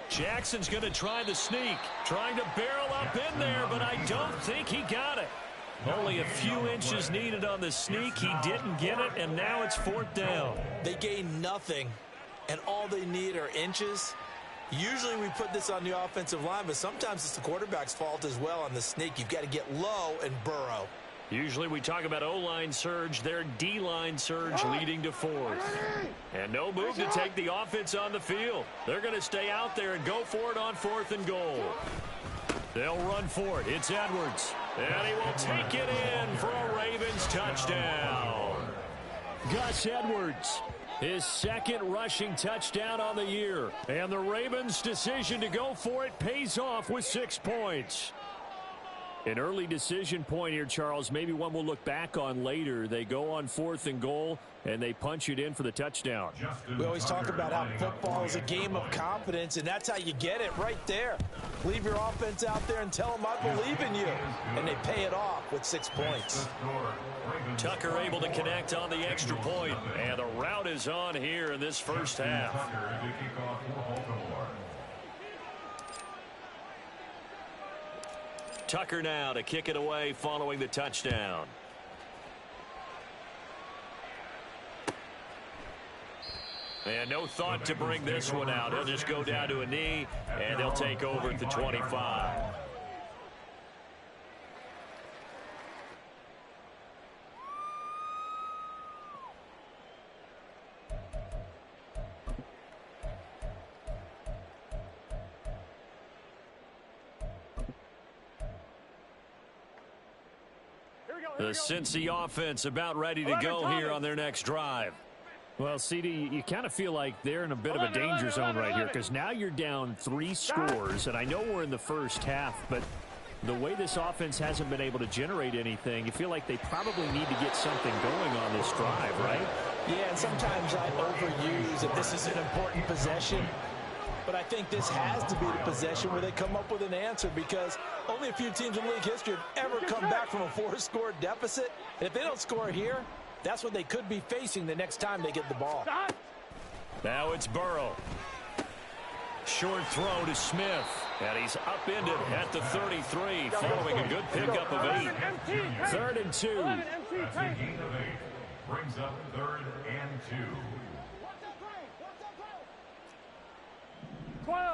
Speaker 4: Jackson's going to try the sneak, trying to barrel up in there, but I don't think he got it. Only a few inches needed on the sneak. He didn't get it, and now it's 4th down.
Speaker 5: They gain nothing, and all they need are inches. Usually we put this on the offensive line, but sometimes it's the quarterback's fault as well on the sneak. You've got to get low and burrow.
Speaker 4: Usually we talk about O-line surge, their D-line surge leading to 4th. And no move to take the offense on the field. They're going to stay out there and go for it on 4th and goal. They'll run for it. It's Edwards. And he will take it in for a Ravens touchdown. Gus Edwards, his 2nd rushing touchdown on the year. And the Ravens' decision to go for it pays off with 6 points. An early decision point here, Charles. Maybe one we'll look back on later. They go on 4th and goal, and they punch it in for the touchdown.
Speaker 17: We always talk about how football is a game of confidence, and that's how you get it right there. Leave your offense out there and tell them I believe in you. And they pay it off with 6 points.
Speaker 4: Tucker able to connect on the extra point, and the route is on here in this first half. Tucker now to kick it away following the touchdown. And no thought to bring this one out. He'll just go down to a knee, and they'll take over at the 25. The Cincy offense about ready to go here on their next drive.
Speaker 8: Well, CD, you kind of feel like they're in a bit of a danger zone right here because now you're down 3 scores, and I know we're in the first half, but the way this offense hasn't been able to generate anything, you feel like they probably need to get something going on this drive, right?
Speaker 17: Yeah, and sometimes I overuse if this is an important possession. But I think this has to be the possession where they come up with an answer because only a few teams in league history have ever come back from a 4-score deficit. And if they don't score here, that's what they could be facing the next time they get the ball.
Speaker 4: Now it's Burrow. Short throw to Smith. And he's upended at the 33 following a good pickup of 8. 3rd and 2.
Speaker 6: Brings up 3rd and 2.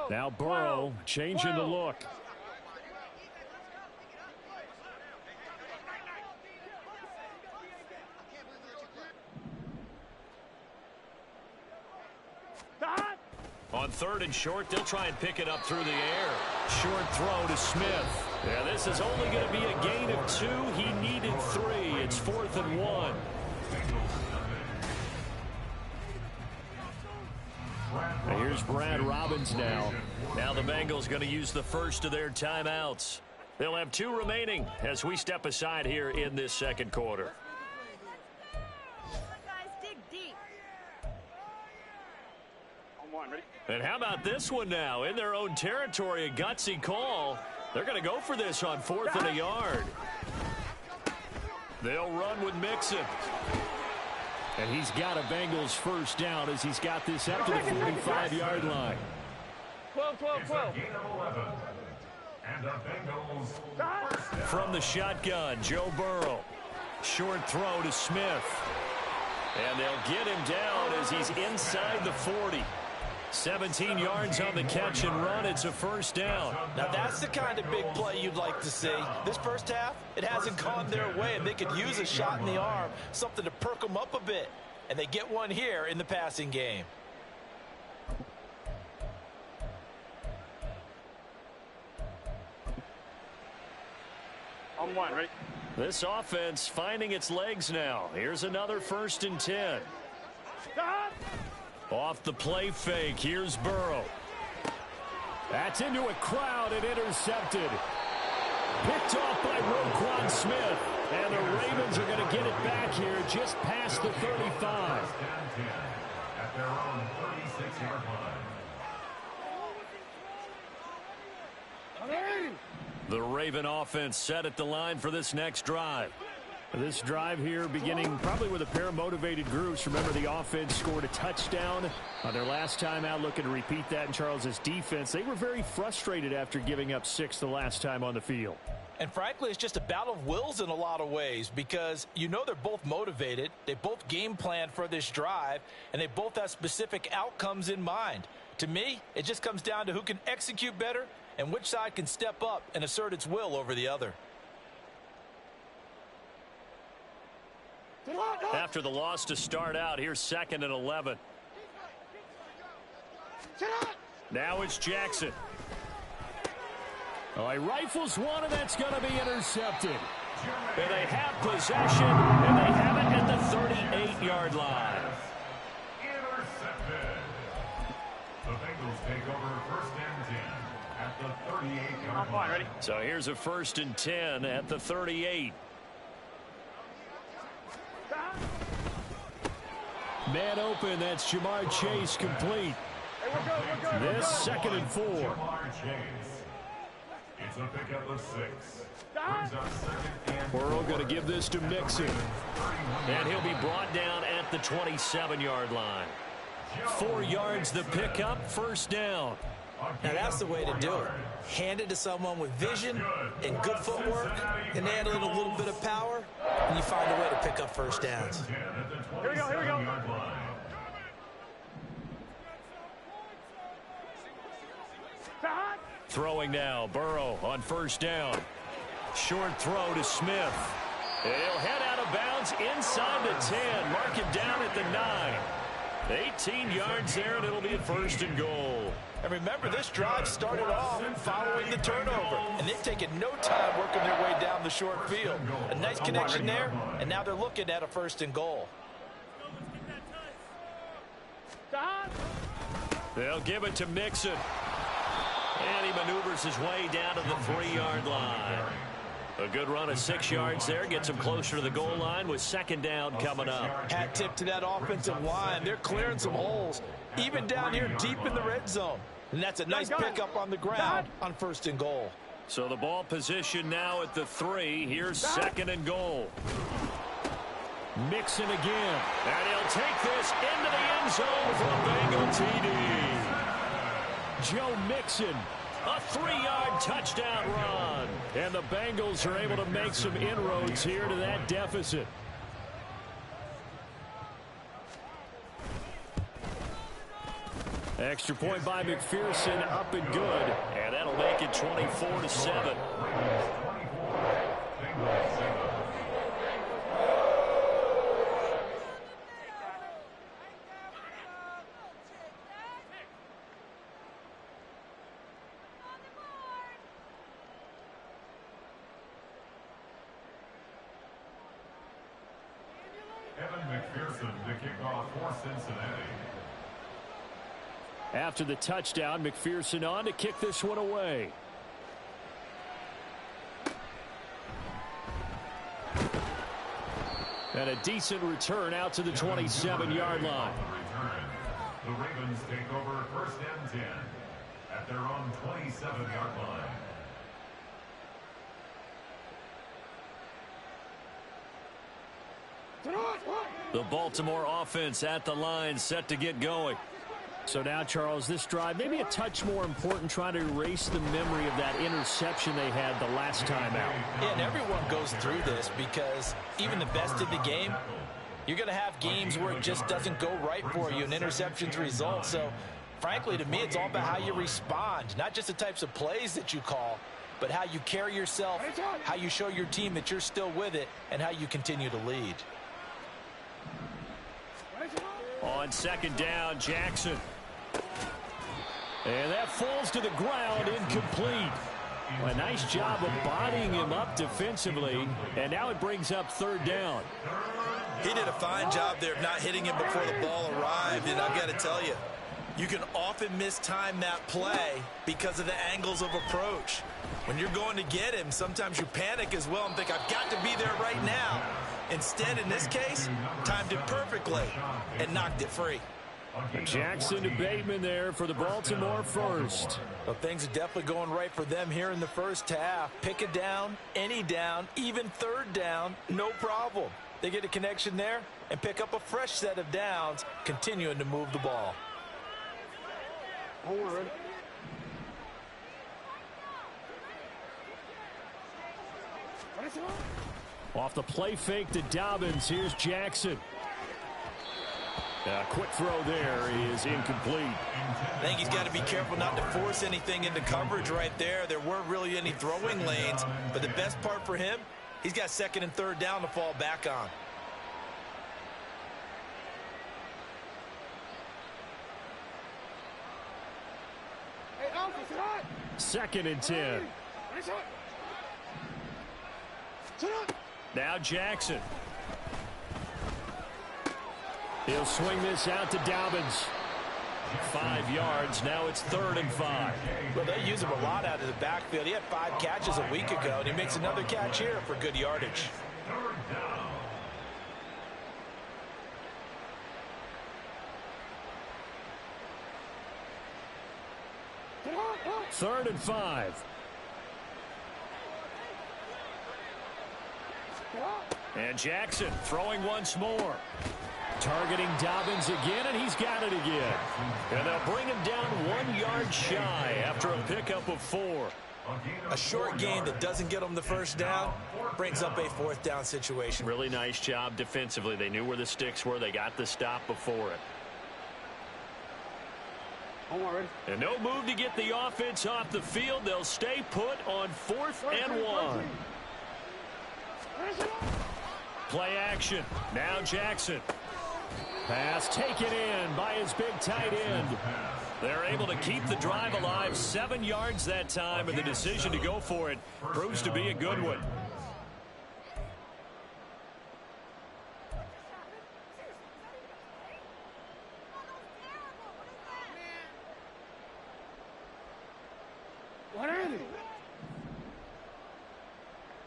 Speaker 4: Now Burrow changing the look. On 3rd and short, they'll try and pick it up through the air. Short throw to Smith. Yeah, this is only going to be a gain of 2. He needed 3. It's 4th and 1. And here's Brad Robbins now. Now the Bengals going to use the first of their timeouts. They'll have 2 remaining as we step aside here in this 2nd quarter. And how about this one now? In their own territory, a gutsy call. They're going to go for this on 4th and a yard. They'll run with Mixon. And he's got a Bengals first down as he's got this up to the 45-yard line.
Speaker 2: 12.
Speaker 4: From the shotgun, Joe Burrow. Short throw to Smith. And they'll get him down as he's inside the 40. 17 yards on the catch and run. It's a first down.
Speaker 17: Now that's the kind of big play you'd like to see. This first half, it hasn't gone their way, and they could use a shot in the arm, something to perk them up a bit. And they get one here in the passing game.
Speaker 2: On one, ready?
Speaker 4: This offense finding its legs now. Here's another 1st and 10.
Speaker 2: Stop!
Speaker 4: Off the play fake, here's Burrow. That's into a crowd and intercepted. Picked off by Roquan Smith. And the Ravens are going to get it back here just past the 35.
Speaker 6: At their own 36-yard line.
Speaker 4: The Raven offense set at the line for this next drive.
Speaker 8: This drive here beginning probably with a pair of motivated groups. Remember, the offense scored a touchdown on their last time out, looking to repeat that in Charles's defense. They were very frustrated after giving up 6 the last time on the field.
Speaker 17: And frankly, it's just a battle of wills in a lot of ways because you know they're both motivated. They both game plan for this drive, and they both have specific outcomes in mind. To me, it just comes down to who can execute better and which side can step up and assert its will over the other.
Speaker 4: After the loss to start out, here's 2nd and 11. Now it's Jackson.
Speaker 8: Oh, he rifles one, and that's going to be intercepted.
Speaker 4: And they have possession, and they have it at the 38-yard line.
Speaker 6: Intercepted. The Bengals take over 1st and 10 at the 38-yard line.
Speaker 2: Ready?
Speaker 4: So here's a 1st and 10 at the 38.
Speaker 8: Man open, that's Jamar Chase complete. This 2nd and 4.
Speaker 6: Jamar Chase. It's a pickup of 6. Brings up 2nd and 4.
Speaker 4: Burrow going to give this to Mixon. And he'll be brought down at the 27-yard line. 4 yards the pickup, 1st down.
Speaker 7: Now that's the way to do it. Hand it to someone with vision and good footwork, and add in a little bit of power, and you find a way to pick up 1st downs.
Speaker 2: Here we go, here we go.
Speaker 4: Throwing now, Burrow on 1st down. Short throw to Smith. And he'll head out of bounds inside the 10. Mark him down at the 9. 18 yards there, and it'll be a 1st and goal.
Speaker 17: And remember, this drive started off following the turnover, and they've taken no time working their way down the short field. A nice connection there, and now they're looking at a 1st and goal.
Speaker 4: They'll give it to Mixon. And he maneuvers his way down to the 3-yard line. A good run of 6 yards there. Gets him closer to the goal line with 2nd down coming up.
Speaker 17: Hat tip to that offensive line. They're clearing some holes, even down here deep in the red zone. And that's a nice pickup on the ground on 1st and goal.
Speaker 4: So the ball position now at the 3. Here's 2nd and goal.
Speaker 8: Mixon again.
Speaker 4: And he'll take this into the end zone for a Bengal TD.
Speaker 8: Joe Mixon.
Speaker 4: A 3-yard touchdown run.
Speaker 8: And the Bengals are able to make some inroads here to that deficit. Extra point by McPherson, up and good.
Speaker 4: And that'll make it 24-7.
Speaker 6: McPherson to kick off for Cincinnati.
Speaker 8: After the touchdown, McPherson on to kick this one away. And a decent return out to the 27-yard line.
Speaker 6: The Ravens take over 1st and 10 at their own 27-yard line.
Speaker 4: The Baltimore offense at the line, set to get going. So now, Charles, this drive, maybe a touch more important, trying to erase the memory of that interception they had the last time out.
Speaker 5: Yeah, and everyone goes through this because even the best of the game, you're going to have games where it just doesn't go right for you, and interceptions result. So, frankly, to me, it's all about how you respond, not just the types of plays that you call, but how you carry yourself, how you show your team that you're still with it, and how you continue to lead.
Speaker 4: On second down, Jackson. And that falls to the ground, incomplete. A nice job of bodying him up defensively, and now it brings up third down.
Speaker 7: He did a fine job there of not hitting him before the ball arrived, and I've got to tell you, you can often mistime that play because of the angles of approach. When you're going to get him, sometimes you panic as well and think, I've got to be there right now. Instead, in this case, timed it perfectly and knocked it free.
Speaker 4: Jackson to Bateman there for the Baltimore first.
Speaker 5: Well, things are definitely going right for them here in the first half. Pick a down, any down, even third down, no problem. They get a connection there and pick up a fresh set of downs, continuing to move the ball.
Speaker 4: Off the play fake to Dobbins, here's Jackson. Quick throw there is incomplete.
Speaker 7: I think he's got to be careful not to force anything into coverage right there. There weren't really any throwing lanes, but the best part for him, he's got second and third down to fall back on.
Speaker 4: Second and 10. Now Jackson. He'll swing this out to Dobbins. 5 yards. Now it's 3rd and 5.
Speaker 5: Well, they use him a lot out of the backfield. He had 5 catches a week ago, and he makes another catch here for good yardage.
Speaker 4: 3rd and 5. And Jackson throwing once more. Targeting Dobbins again, and he's got it again. And they'll bring him down 1 yard shy after a pickup of 4.
Speaker 7: A short gain that doesn't get them the first down brings up a 4th down situation.
Speaker 4: Really nice job defensively. They knew where the sticks were. They got the stop before it. And no move to get the offense off the field. They'll stay put on 4th and 1. Play action. Now Jackson. Pass taken in by his big tight end. They're able to keep the drive alive. 7 yards that time, and the decision to go for it proves to be a good one.
Speaker 2: What are they?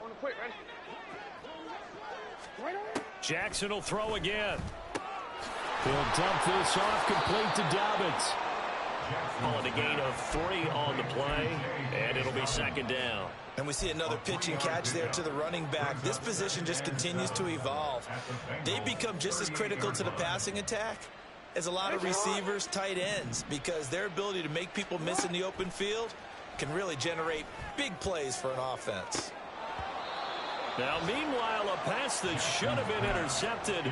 Speaker 2: On the quick, right?
Speaker 4: Jackson will throw again. He'll dump this off complete to Dobbins. Calling a gain of 3 on the play, and it'll be 2nd down.
Speaker 7: And we see another pitch and catch there to the running back. This position just continues to evolve. They become just as critical to the passing attack as a lot of receivers, tight ends, because their ability to make people miss in the open field can really generate big plays for an offense.
Speaker 4: Now, meanwhile, a pass that should have been intercepted,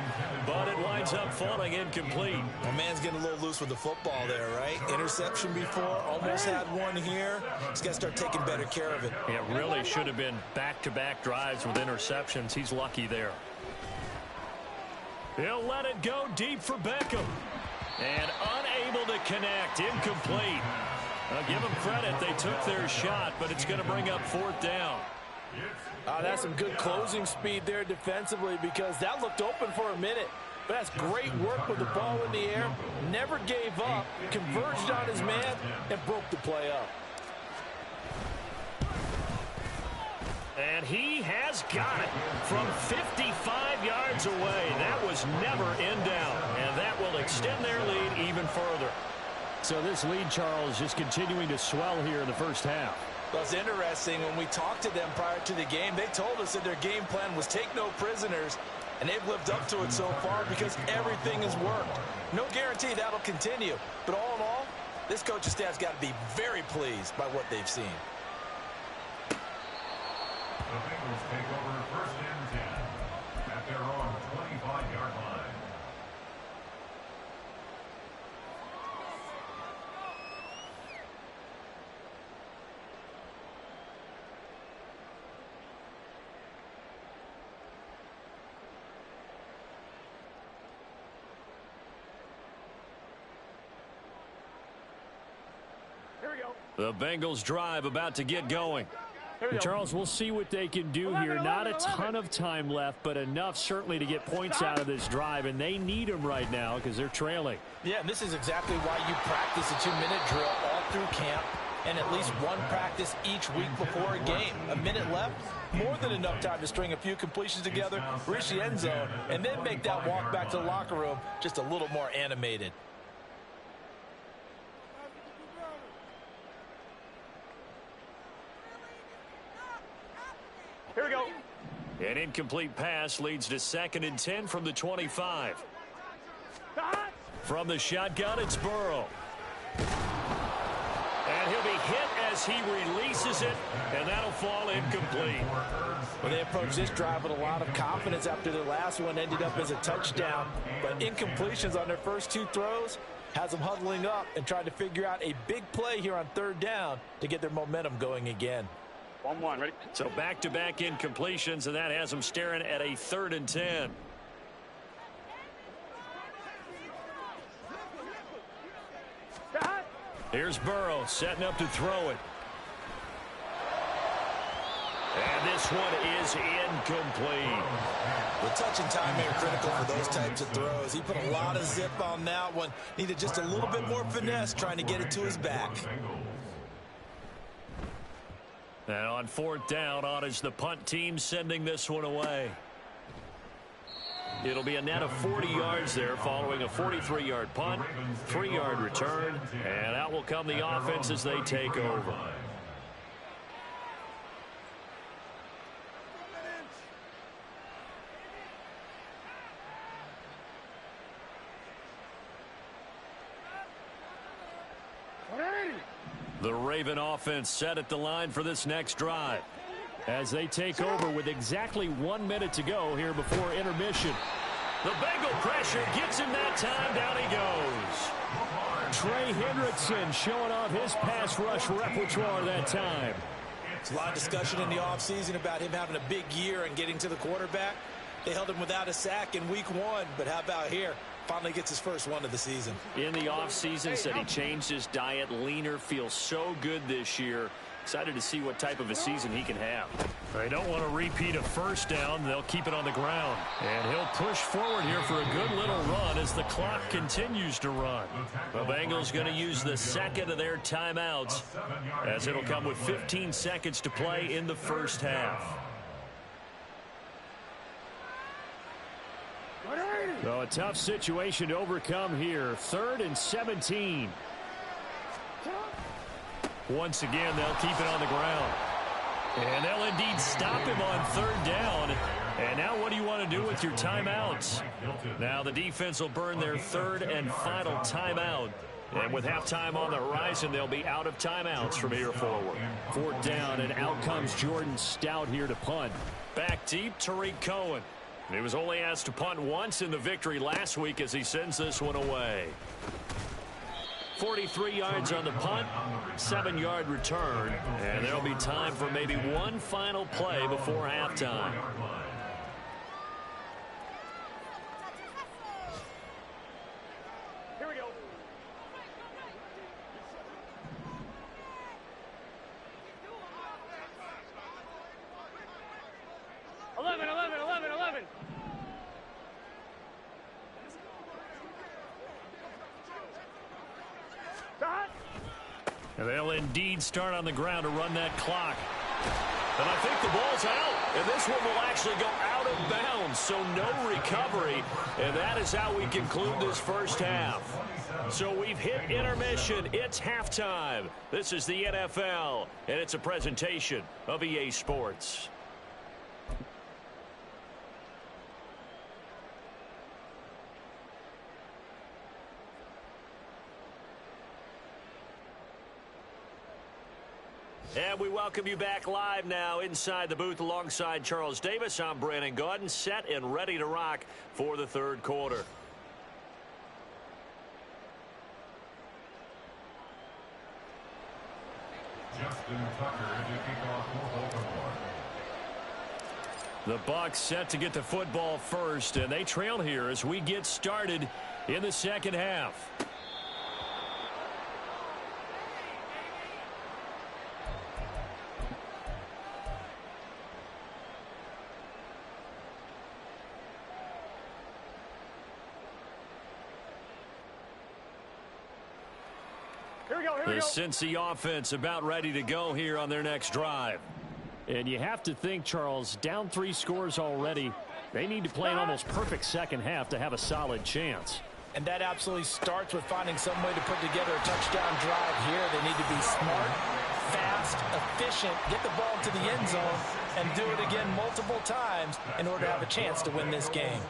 Speaker 4: but it winds up falling incomplete.
Speaker 7: Well, man's getting a little loose with the football there, right? Interception before, almost had one here. He's got to start taking better care of it.
Speaker 4: It really should have been back-to-back drives with interceptions. He's lucky there. He'll let it go deep for Beckham. And unable to connect, incomplete. I'll give them credit. They took their shot, but it's going to bring up 4th down.
Speaker 17: That's some good closing speed there defensively, because that looked open for a minute. But that's great work with the ball in the air. Never gave up, converged on his man, and broke the play up.
Speaker 4: And he has got it from 55 yards away. That was never in doubt, and that will extend their lead even further. So this lead, Charles, just continuing to swell here in the first half.
Speaker 7: Well, it's interesting. When we talked to them prior to the game, they told us that their game plan was take no prisoners and they've lived up to it so far because everything has worked. No guarantee that'll continue, but all in all, this coaching staff's got to be very pleased by what they've seen.
Speaker 6: The Bengals take over 1st and 10 at their own 25-yard line.
Speaker 4: The Bengals drive about to get going.
Speaker 8: Charles, we'll see what they can do here. Not a ton of time left, but enough certainly to get points out of this drive, and they need them right now because they're trailing.
Speaker 5: Yeah, and this is exactly why you practice a 2-minute drill all through camp and at least one practice each week before a game. A minute left, more than enough time to string a few completions together, reach the end zone, and then make that walk back to the locker room just a little more animated.
Speaker 2: Here we go.
Speaker 4: An incomplete pass leads to 2nd and 10 from the 25. From the shotgun, it's Burrow. And he'll be hit as he releases it, and that'll fall incomplete.
Speaker 7: Well, they approached this drive with a lot of confidence after their last one ended up as a touchdown. But incompletions on their first 2 throws has them huddling up and trying to figure out a big play here on 3rd down to get their momentum going again.
Speaker 2: 1-1, ready?
Speaker 4: So back-to-back incompletions, and that has them staring at a 3rd and 10. Here's Burrow setting up to throw it. And this one is incomplete.
Speaker 7: The touch and timing are critical for those types of throws. He put a lot of zip on that one. Needed just a little bit more finesse trying to get it to his back.
Speaker 4: And on 4th down, on is the punt team sending this one away. It'll be a net of 40 yards there following a 43-yard punt, 3-yard return, and out will come the offense as they take over. The Raven offense set at the line for this next drive as they take over with exactly 1 minute to go here before intermission. The Bengal pressure gets him that time. Down he goes.
Speaker 8: Trey Hendrickson showing off his pass rush repertoire that time.
Speaker 7: There's a lot of discussion in the offseason about him having a big year and getting to the quarterback. They held him without a sack in week 1, but how about here? Finally gets his first one of the season.
Speaker 4: In the offseason, said he changed his diet, leaner, feels so good this year. Excited to see what type of a season he can have.
Speaker 8: They don't want to repeat a first down. They'll keep it on the ground. And he'll push forward here for a good little run as the clock continues to run.
Speaker 4: The Bengals going to use the 2nd of their timeouts as it'll come with 15 seconds to play in the first half.
Speaker 8: So a tough situation to overcome here. 3rd and 17.
Speaker 4: Once again, they'll keep it on the ground. And they'll indeed stop him on 3rd down. And now what do you want to do with your timeouts? Now the defense will burn their 3rd and final timeout. And with halftime on the horizon, they'll be out of timeouts from here forward.
Speaker 8: 4th down, and out comes Jordan Stout here to punt.
Speaker 4: Back deep, Tariq Cohen. He was only asked to punt once in the victory last week as he sends this one away. 43 yards on the punt, 7-yard return, and there'll be time for maybe one final play before halftime.
Speaker 2: Here we go. Eleven.
Speaker 4: And they'll indeed start on the ground to run that clock. And I think the ball's out. And this one will actually go out of bounds, so no recovery. And that is how we conclude this first half. So we've hit intermission. It's halftime. This is the NFL, and it's a presentation of EA Sports. And we welcome you back live now inside the booth alongside Charles Davis. I'm Brandon Gaudin, set and ready to rock for the third quarter.
Speaker 6: Justin Tucker to kick off for Baltimore.
Speaker 4: The Bucs set to get the football first, and they trail here as we get started in the second half. The Cincy offense about ready to go here on their next drive.
Speaker 8: And you have to think, Charles, down 3 scores already. They need to play an almost perfect second half to have a solid chance.
Speaker 17: And that absolutely starts with finding some way to put together a touchdown drive here. They need to be smart, fast, efficient, get the ball to the end zone, and do it again multiple times in order to have a chance to win this game.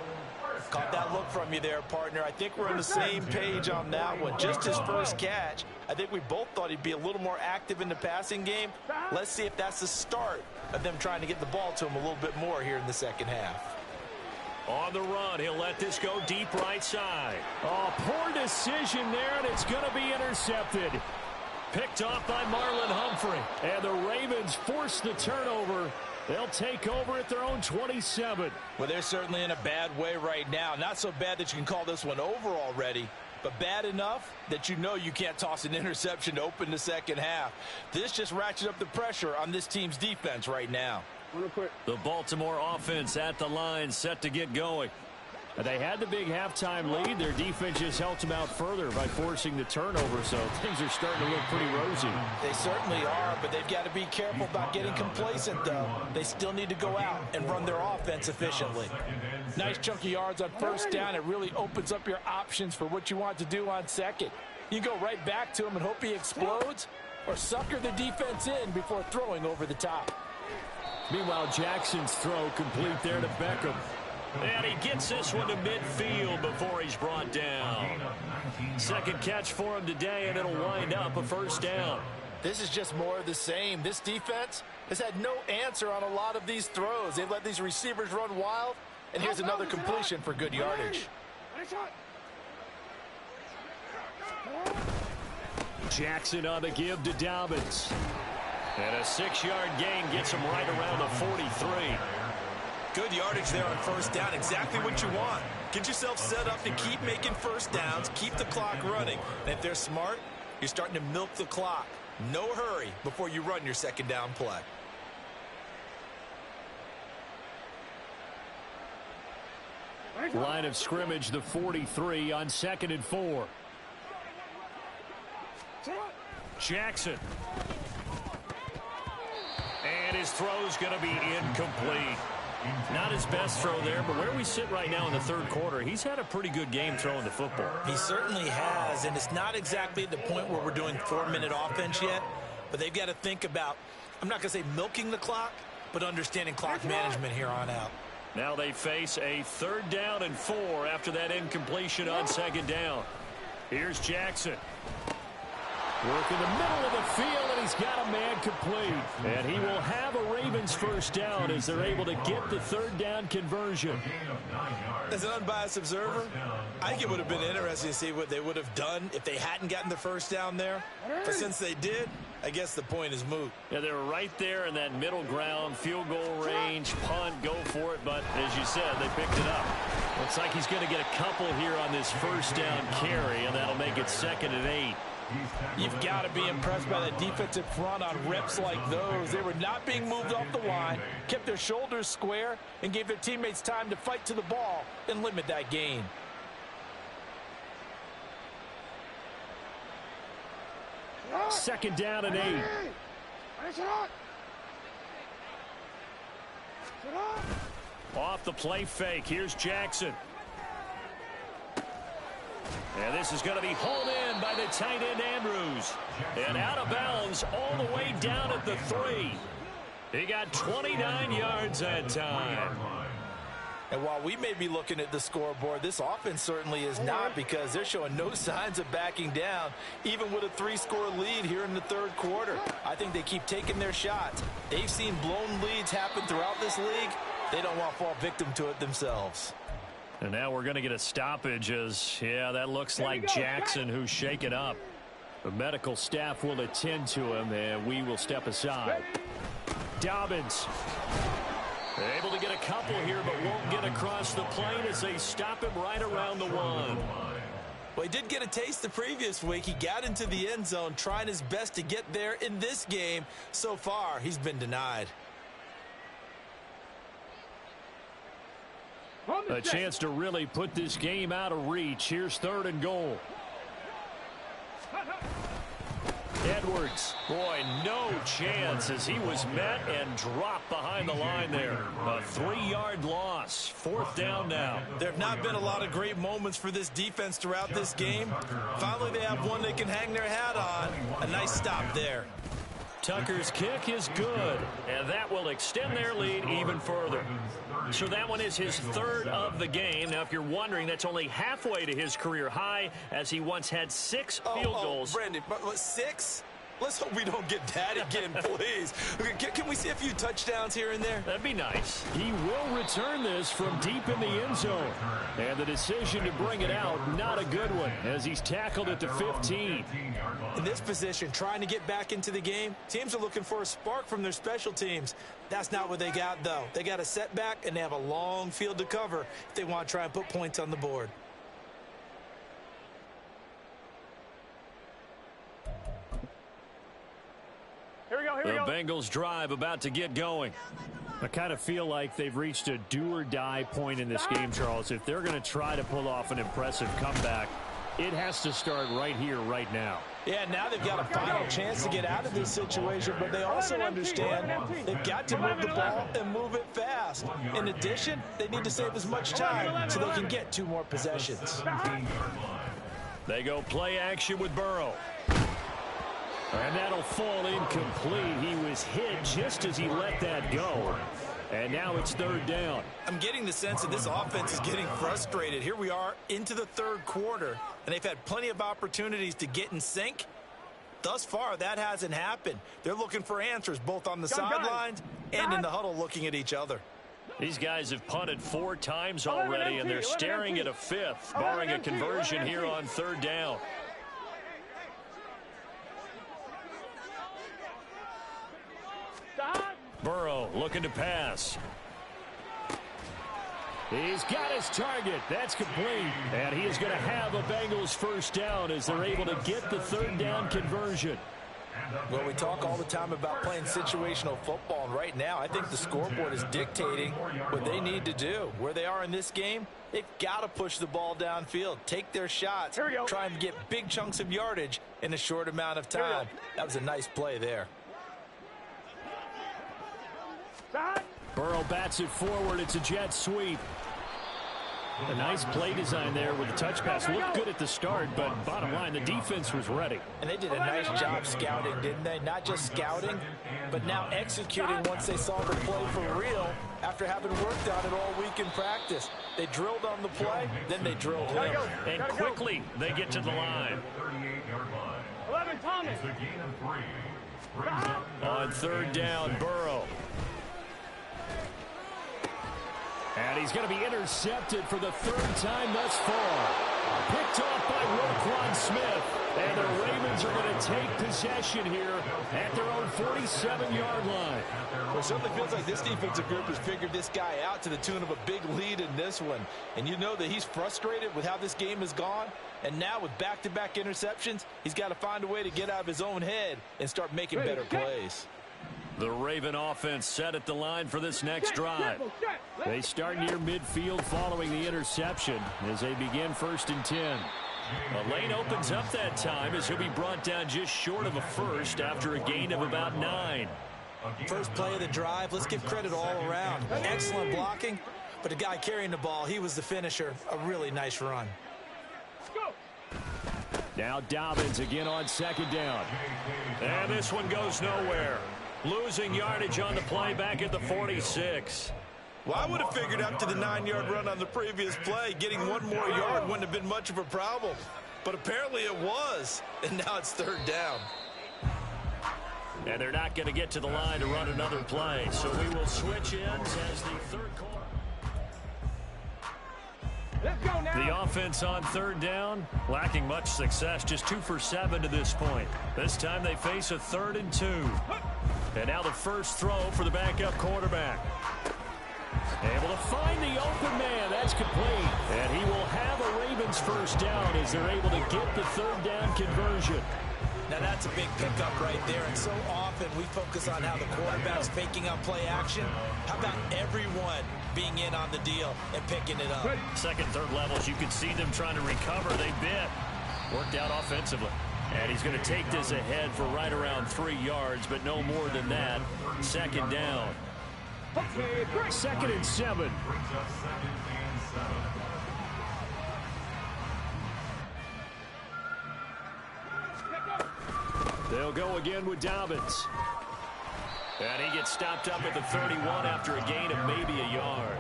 Speaker 17: Caught that look from you there, partner. I think we're on the same page on that one. Just his first catch. I think we both thought he'd be a little more active in the passing game. Let's see if that's the start of them trying to get the ball to him a little bit more here in the second half.
Speaker 4: On the run, he'll let this go deep right side.
Speaker 8: Oh, poor decision there, and it's going to be intercepted.
Speaker 4: Picked off by Marlon Humphrey.
Speaker 8: And the Ravens force the turnover. They'll take over at their own 27.
Speaker 17: Well, they're certainly in a bad way right now. Not so bad that you can call this one over already, but bad enough that you know you can't toss an interception to open the second half. This just ratchets up the pressure on this team's defense right now.
Speaker 4: The Baltimore offense at the line, set to get going.
Speaker 8: They had the big halftime lead. Their defense just helped them out further by forcing the turnover, so things are starting to look pretty rosy.
Speaker 17: They certainly are, but they've got to be careful about getting complacent, though. They still need to go out and run their offense efficiently. Nice chunky yards on first down. It really opens up your options for what you want to do on second. You go right back to him and hope he explodes, or sucker the defense in before throwing over the top.
Speaker 8: Meanwhile, Jackson's throw complete there to Beckham.
Speaker 4: And he gets this one to midfield before he's brought down. Second catch for him today, and it'll wind up a first down.
Speaker 17: This is just more of the same. This defense has had no answer on a lot of these throws. They've let these receivers run wild, and here's another completion for good yardage.
Speaker 4: Jackson on the give to Dobbins. And a 6-yard gain gets him right around the 43.
Speaker 7: Good yardage there on first down. Exactly what you want. Get yourself set up to keep making first downs, keep the clock running. And if they're smart, you're starting to milk the clock. No hurry before you run your second down play.
Speaker 8: Line of scrimmage, the 43 on 2nd and 4.
Speaker 4: Jackson. And his throw's going to be incomplete. Not his best throw there, but where we sit right now in the third quarter, he's had a pretty good game throwing the football.
Speaker 7: He certainly has, and it's not exactly at the point where we're doing 4-minute offense yet, but they've got to think about, I'm not going to say milking the clock, but understanding clock management here on out.
Speaker 4: Now they face a 3rd down and 4 after that incompletion on 2nd down. Here's Jackson.
Speaker 8: Work in the middle of the field, and he's got a man complete. And he will have a Ravens first down as they're able to get the 3rd down conversion.
Speaker 7: As an unbiased observer, I think it would have been interesting to see what they would have done if they hadn't gotten the first down there. But since they did, I guess the point is moot.
Speaker 4: Yeah, they were right there in that middle ground, field goal range, punt, go for it. But as you said, they picked it up. Looks like he's going to get a couple here on this first down carry, and that'll make it 2nd and 8.
Speaker 17: You've got to be impressed by that defensive front on reps like those. They were not being moved off the line, kept their shoulders square, and gave their teammates time to fight to the ball and limit that gain.
Speaker 8: Second down and 8.
Speaker 4: Off the play fake. Here's Jackson. And this is going to be hauled in by the tight end Andrews. And out of bounds all the way down at the 3. He got 29 yards that time.
Speaker 17: And while we may be looking at the scoreboard, this offense certainly is not, because they're showing no signs of backing down, even with a 3-score lead here in the third quarter. I think they keep taking their shots. They've seen blown leads happen throughout this league. They don't want to fall victim to it themselves.
Speaker 4: And now we're going to get a stoppage as, yeah, that looks like Jackson who's shaken up. The medical staff will attend to him, and we will step aside. Dobbins able to get a couple here, but won't get across the plane as they stop him right around the 1.
Speaker 17: Well, he did get a taste the previous week. He got into the end zone trying his best to get there in this game. So far, he's been denied.
Speaker 4: A chance to really put this game out of reach. Here's 3rd and goal. Edwards, boy, no chance as he was met and dropped behind the line there. A 3-yard loss. 4th down now.
Speaker 17: There have not been a lot of great moments for this defense throughout this game. Finally, they have one they can hang their hat on. A nice stop there.
Speaker 4: Tucker's kick is good, and that will extend their lead even further. So that one is his 3rd of the game. Now, if you're wondering, that's only halfway to his career high, as he once had 6 field goals.
Speaker 17: Brandon, but 6? Let's hope we don't get that again, please. Can we see a few touchdowns here and there?
Speaker 4: That'd be nice. He will return this from deep in the end zone. And the decision to bring it out, not a good one, as he's tackled at the 15.
Speaker 17: In this position, trying to get back into the game, teams are looking for a spark from their special teams. That's not what they got, though. They got a setback, and they have a long field to cover if they want to try and put points on the board.
Speaker 4: The Bengals drive about to get going. I kind of feel like they've reached a do-or-die point in this game, Charles. If they're going to try to pull off an impressive comeback, it has to start right here, right now.
Speaker 17: Yeah, now they've got a final chance to get out of this situation, but they also understand they've got to move the ball and move it fast. In addition, they need to save as much time so they can get 2 more possessions.
Speaker 4: They go play action with Burrow. And that'll fall incomplete. He was hit just as he let that go. And now it's 3rd down.
Speaker 17: I'm getting the sense that this offense is getting frustrated. Here we are into the 3rd quarter, and they've had plenty of opportunities to get in sync. Thus far, that hasn't happened. They're looking for answers both on the sidelines and in the huddle looking at each other.
Speaker 4: These guys have punted 4 times already, and they're staring at a 5th, barring a conversion here on 3rd down. Burrow looking to pass. He's got his target. That's complete. And he is going to have a Bengals 1st down as they're able to get the 3rd down conversion.
Speaker 17: Well, we talk all the time about playing situational football, and right now I think the scoreboard is dictating what they need to do. Where they are in this game, they've got to push the ball downfield, take their shots, try and get big chunks of yardage in a short amount of time. That was a nice play there.
Speaker 4: Burrow bats it forward. It's a jet sweep. A nice play design there with the touch pass. Looked good at the start, but bottom line, the defense was ready.
Speaker 17: And they did a nice job scouting, didn't they? Not just scouting, but now executing once they saw the play for real after having worked on it all week in practice. They drilled on the play, then they drilled him.
Speaker 4: And quickly, they get to the line.
Speaker 2: 11, Thomas.
Speaker 4: On 3rd down, Burrow. And he's going to be intercepted for the 3rd time thus far. Picked off by Roquan Smith. And the Ravens are going to take possession here at their own 47-yard line.
Speaker 17: Well, it certainly feels like this defensive group has figured this guy out to the tune of a big lead in this one. And you know that he's frustrated with how this game has gone. And now with back-to-back interceptions, he's got to find a way to get out of his own head and start making better plays.
Speaker 4: The Raven offense set at the line for this next drive. They start near midfield following the interception as they begin 1st and 10. The lane opens up that time as he'll be brought down just short of a 1st after a gain of about 9.
Speaker 17: First play of the drive, let's give credit all around. Excellent blocking, but the guy carrying the ball, he was the finisher. A really nice run.
Speaker 4: Now Dobbins again on 2nd down. And this one goes nowhere. Losing yardage on the play back at the 46.
Speaker 17: Well, I would have figured after the 9-yard run on the previous play, getting one more yard wouldn't have been much of a problem. But apparently it was, and now it's 3rd down.
Speaker 4: And they're not going to get to the line to run another play. So we will switch ends as the 3rd quarter.
Speaker 2: Let's go now.
Speaker 4: The offense on 3rd down, lacking much success, just 2 for 7 to this point. This time they face a 3rd and 2. And now the first throw for the backup quarterback. Able to find the open man. That's complete. And he will have a Ravens first down as they're able to get the 3rd down conversion.
Speaker 5: Now that's a big pickup right there, and so often we focus on how the quarterback's faking on play action. How about everyone being in on the deal and picking it up?
Speaker 4: 2nd, 3rd levels, you can see them trying to recover. They bit. Worked out offensively. And he's going to take this ahead for right around 3 yards, but no more than that. 2nd down. 2nd and 7. They'll go again with Dobbins. And he gets stopped up at the 31 after a gain of maybe a yard.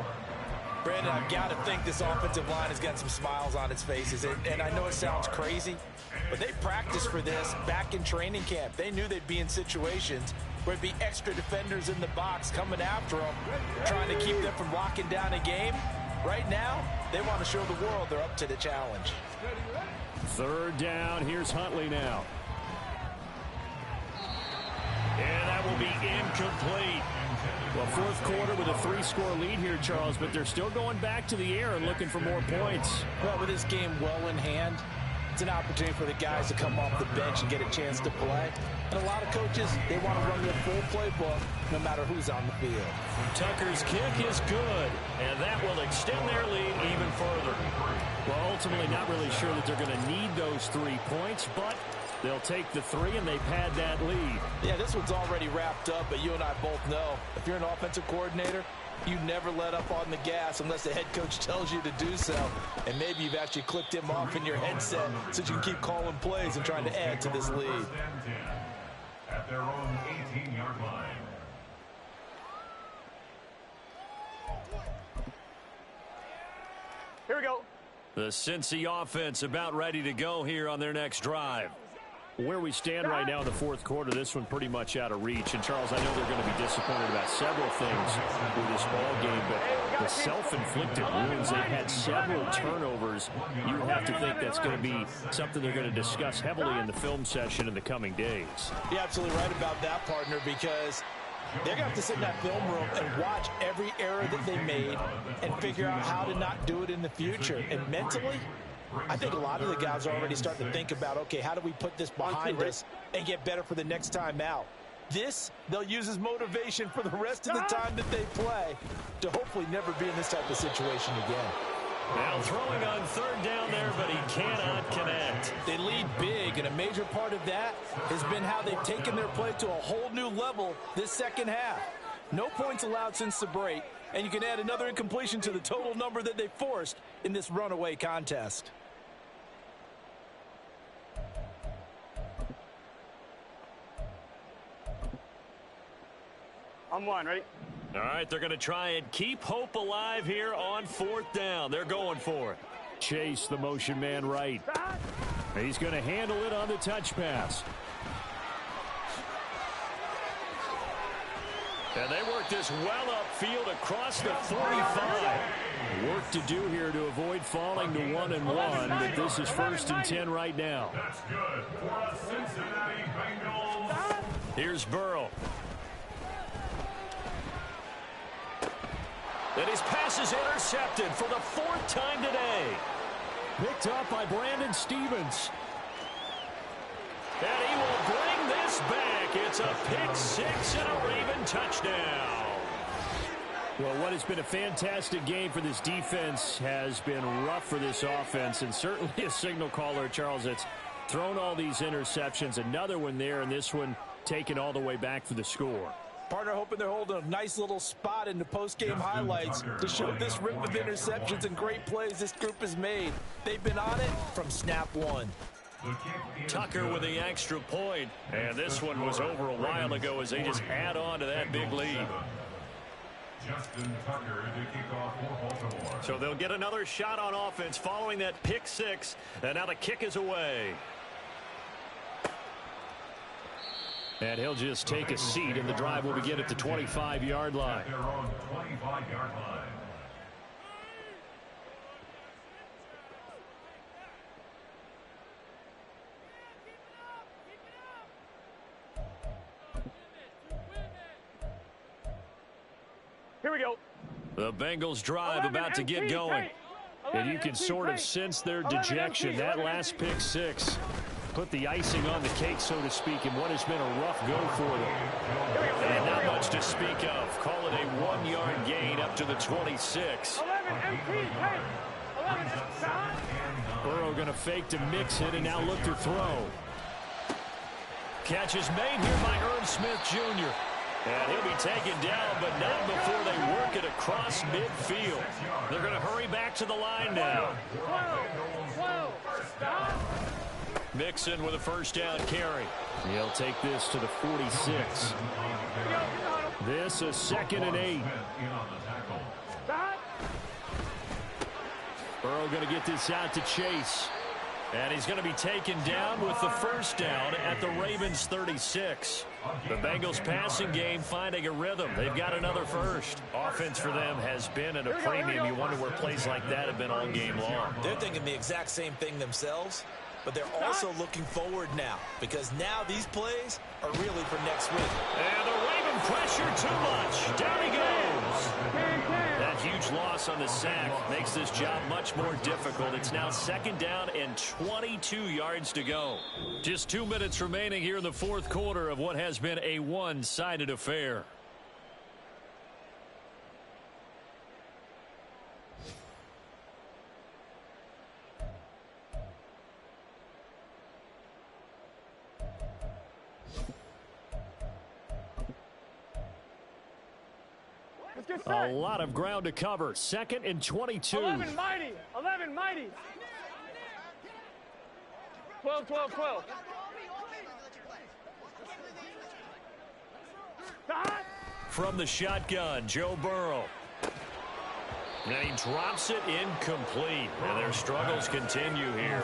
Speaker 5: Brandon, I've got to think this offensive line has got some smiles on its faces. And I know it sounds crazy, but they practiced for this back in training camp. They knew they'd be in situations where it'd be extra defenders in the box coming after them, trying to keep them from locking down a game. Right now, they want to show the world they're up to the challenge.
Speaker 4: 3rd down. Here's Huntley now. And that will be incomplete. Well, 4th quarter with a 3-score lead here, Charles, but they're still going back to the air and looking for more points.
Speaker 5: Well, with this game well in hand, it's an opportunity for the guys to come off the bench and get a chance to play. And a lot of coaches, they want to run their full playbook no matter who's on the field.
Speaker 4: Tucker's kick is good, and that will extend their lead even further. Well, ultimately not really sure that they're going to need those 3 points, but they'll take the 3 and they pad that lead.
Speaker 17: Yeah, this one's already wrapped up, but you and I both know if you're an offensive coordinator, you never let up on the gas unless the head coach tells you to do so. And maybe you've actually clicked him off in your headset so you can keep calling plays and trying to add to this lead.
Speaker 6: At their own 18-yard line.
Speaker 2: Here we go.
Speaker 4: The Cincy offense about ready to go here on their next drive. Where we stand right now in the 4th quarter, this one pretty much out of reach. And, Charles, I know they're going to be disappointed about several things with this ball game, but the self-inflicted wounds, they've had several turnovers. You would have to think that's going to be something they're going to discuss heavily in the film session in the coming days.
Speaker 5: You're absolutely right about that, partner, because they're going to have to sit in that film room and watch every error that they made and figure out how to not do it in the future. And mentally, I think a lot of the guys are already starting to think about, okay, how do we put this behind us and get better for the next time out? This, they'll use as motivation for the rest of the time that they play to hopefully never be in this type of situation again.
Speaker 4: Now throwing on 3rd down there, but he cannot connect.
Speaker 5: They lead big, and a major part of that has been how they've taken their play to a whole new level this 2nd half. No points allowed since the break, and you can add another incompletion to the total number that they forced in this runaway contest.
Speaker 2: I'm 1, ready?
Speaker 4: All right, they're going to try and keep hope alive here on 4th down. They're going for it. Chase, the motion man right. He's going to handle it on the touch pass. And they work this well upfield across the 45. Work to do here to avoid falling to 1-1, but this is 1st and 10 right now.
Speaker 6: That's good for the Cincinnati Bengals.
Speaker 4: Here's Burrow. And his pass is intercepted for the 4th time today. Picked up by Brandon Stevens. And he will bring this back. It's a pick 6 and a Raven touchdown. Well, what has been a fantastic game for this defense has been rough for this offense, and certainly a signal caller, Charles, that's thrown all these interceptions. Another one there, and this one taken all the way back for the score.
Speaker 5: Partner hoping they're holding a nice little spot in the post-game highlights to show this rip of interceptions and great plays this group has made. They've been on it from snap 1.
Speaker 4: Tucker with the extra point, and this one was over a while ago as they just add on to that big lead.
Speaker 6: Justin Tucker to kick off for Baltimore.
Speaker 4: So they'll get another shot on offense following that pick six, and now the kick is away. And he'll just take a seat, and the drive will begin at the 25-yard line.
Speaker 6: They're on 25-yard line.
Speaker 2: Here we go.
Speaker 4: The Bengals drive about to get going. And you can sort of sense their dejection. That last pick six put the icing on the cake, so to speak, in what has been a rough go for them. And not much to speak of. Call it a 1-yard gain up to the 26.
Speaker 2: 11 empty, hey. 11
Speaker 4: Burrow going to fake to mix it and now look to throw. Catch is made here by Irv Smith Jr. And he'll be taken down, but not before they work it across midfield. They're going to hurry back to the line now. Mixon with a first down carry. He'll take this to the 46. This is 2nd and 8. Burrow going to get this out to Chase. And he's going to be taken down with the first down at the Ravens 36. The Bengals passing game finding a rhythm. They've got another first. Offense for them has been at a premium. You wonder where plays like that have been all game long.
Speaker 5: They're thinking the exact same thing themselves, but they're also looking forward now, because now these plays are really for next week.
Speaker 4: And the Raven pressure too much. Down he goes. That huge loss on the sack makes this job much more difficult. It's now 2nd down and 22 yards to go. Just 2 minutes remaining here in the fourth quarter of what has been a one-sided affair. A lot of ground to cover. 2nd and 22.
Speaker 2: 11 mighty. 11 mighty. 12, 12, 12.
Speaker 4: From the shotgun, Joe Burrow. And he drops it incomplete. And their struggles continue here.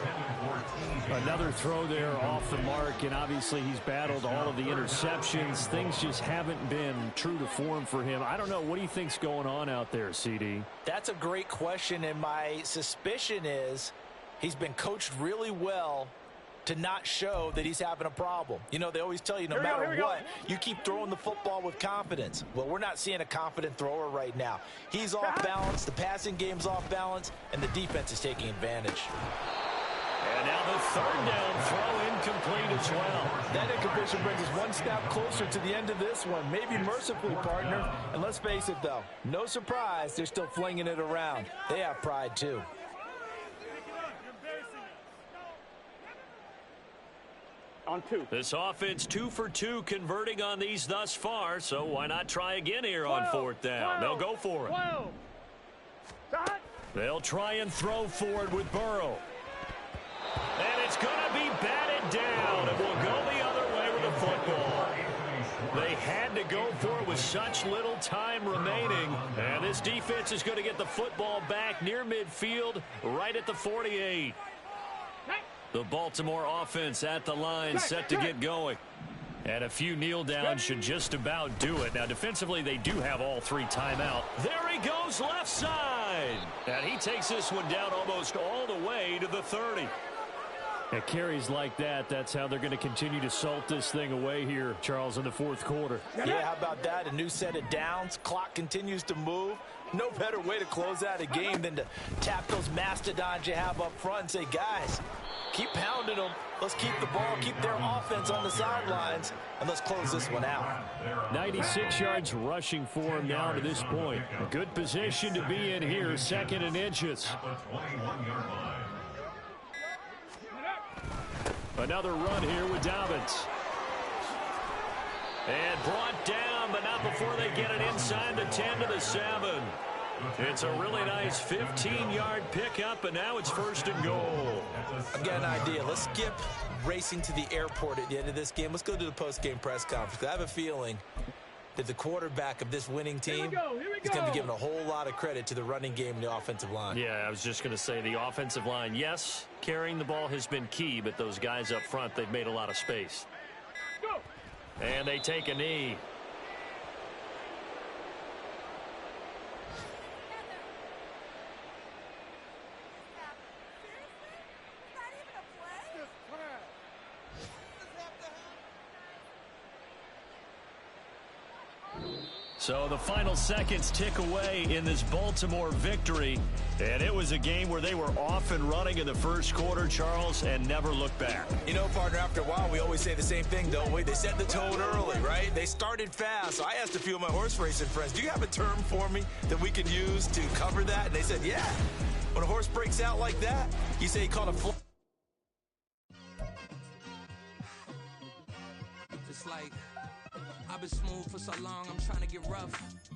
Speaker 4: Another throw there off the mark, and obviously he's battled all of the interceptions. Things just haven't been true to form for him. I don't know. What do you think's going on out there, CD?
Speaker 5: That's a great question, and my suspicion is he's been coached really well to not show that he's having a problem. You know, they always tell you no matter what, you keep throwing the football with confidence. Well, we're not seeing a confident thrower right now. He's off balance, the passing game's off balance, and the defense is taking advantage.
Speaker 4: And now the 3rd down throw incomplete as well.
Speaker 17: That incompletion brings us one step closer to the end of this one. Maybe mercifully, partner. And let's face it, though, no surprise, they're still flinging it around.
Speaker 5: They have pride, too.
Speaker 2: On 2.
Speaker 4: This offense 2 for 2 converting on these thus far, so why not try again here on 4th down? They'll go for it. They'll try and throw forward with Burrow. And it's going to be batted down, and will go the other way with the football. They had to go for it with such little time remaining. And this defense is going to get the football back near midfield, right at the 48. The Baltimore offense at the line, set to get going. And a few kneel downs should just about do it. Now, defensively, they do have all 3 timeout. There he goes, left side. And he takes this one down almost all the way to the 30. At carries like that, that's how they're going to continue to salt this thing away here, Charles, in the fourth quarter.
Speaker 5: Yeah, how about that? A new set of downs. Clock continues to move. No better way to close out a game than to tap those mastodons you have up front and say, guys, keep pounding them. Let's keep the ball, keep their offense on the sidelines, and let's close this one out.
Speaker 4: 96 yards rushing for him now to this point. A good position to be in here, 2nd and inches. Another run here with Dobbins. And brought down, but not before they get it inside the 10 to the 7. It's a really nice 15-yard pickup, and now it's 1st and goal.
Speaker 5: I've got an idea. Let's skip racing to the airport at the end of this game. Let's go to the post-game press conference. I have a feeling that the quarterback of this winning team is going to be given a whole lot of credit to the running game and the offensive line.
Speaker 4: Yeah, I was just going to say the offensive line, yes, carrying the ball has been key, but those guys up front, they've made a lot of space. And they take a knee. So the final seconds tick away in this Baltimore victory. And it was a game where they were off and running in the first quarter, Charles, and never looked back.
Speaker 5: You know, partner, after a while, we always say the same thing, don't we? They set the tone early, right? They started fast. So I asked a few of my horse racing friends, do you have a term for me that we can use to cover that? And they said, yeah. When a horse breaks out like that, you say he caught a fly.
Speaker 10: It's like, I've been smooth for so long, I'm trying to get rough.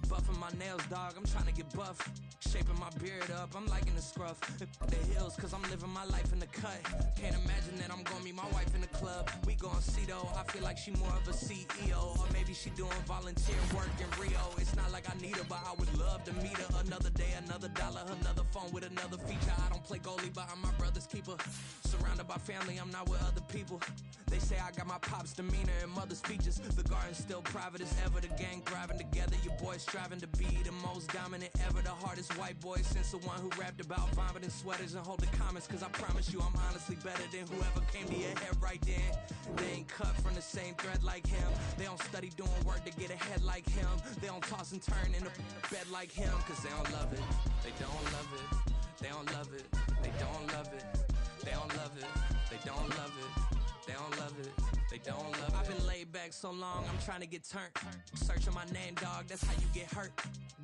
Speaker 10: Buffing my nails, dog, I'm trying to get buff. Shaping my beard up, I'm liking the scruff. The hills, cause I'm living my life in the cut. Can't imagine that I'm gonna meet my wife in the club. We gon' see though, I feel like she more of a CEO. Or maybe she doing volunteer work in Rio. It's not like I need her, but I would love to meet her. Another day, another dollar, another phone with another feature. I don't play goalie, but I'm my brother's keeper. Surrounded by family, I'm not with other people. They say I got my pop's demeanor and mother's features. The garden's still private as ever, the gang thriving together. Your boys striving to be the most dominant ever. The hardest white boy since the one who rapped about vomiting sweaters and holding comments. Cause I promise you I'm honestly better than whoever came to your head right then. They ain't cut from the same thread like him. They don't study doing work to get ahead like him. They don't toss and turn in the bed like him. Cause they don't love it, they don't love it. They don't love it, they don't love it. They don't love it, they don't love it. They don't love it, they don't love it. I've been laid back so long, I'm trying to get turned. Searching my name, dog, that's how you get hurt.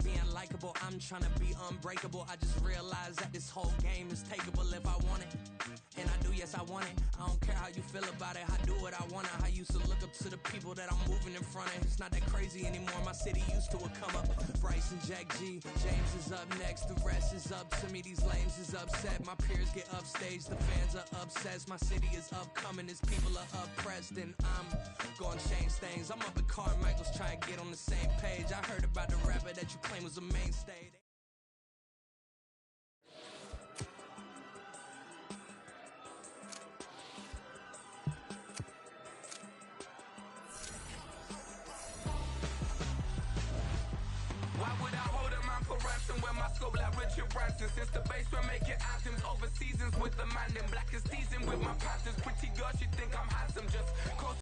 Speaker 10: Being likable, I'm trying to be unbreakable. I just realized that this whole game is takeable if I want it. And I do, yes, I want it. I don't care how you feel about it, I do what I want. I used to look up to the people that I'm moving in front of. It's not that crazy anymore, my city used to it come up. Bryce and Jack G, James is up next. The rest is up to me, these lames is upset. My peers get upstaged, the fans are obsessed. My city is upcoming, its people are oppressed. And I'm gonna change things. I'm up at Carmichael's trying to get on the same page. I heard about the rapper that you claim was a mainstay.
Speaker 18: Why would I hold a man for ransom when my scope like Richard Branson? Since the basement making anthems over seasons with the man in black is seasoned with my patterns. Pretty girl, she think I'm handsome, just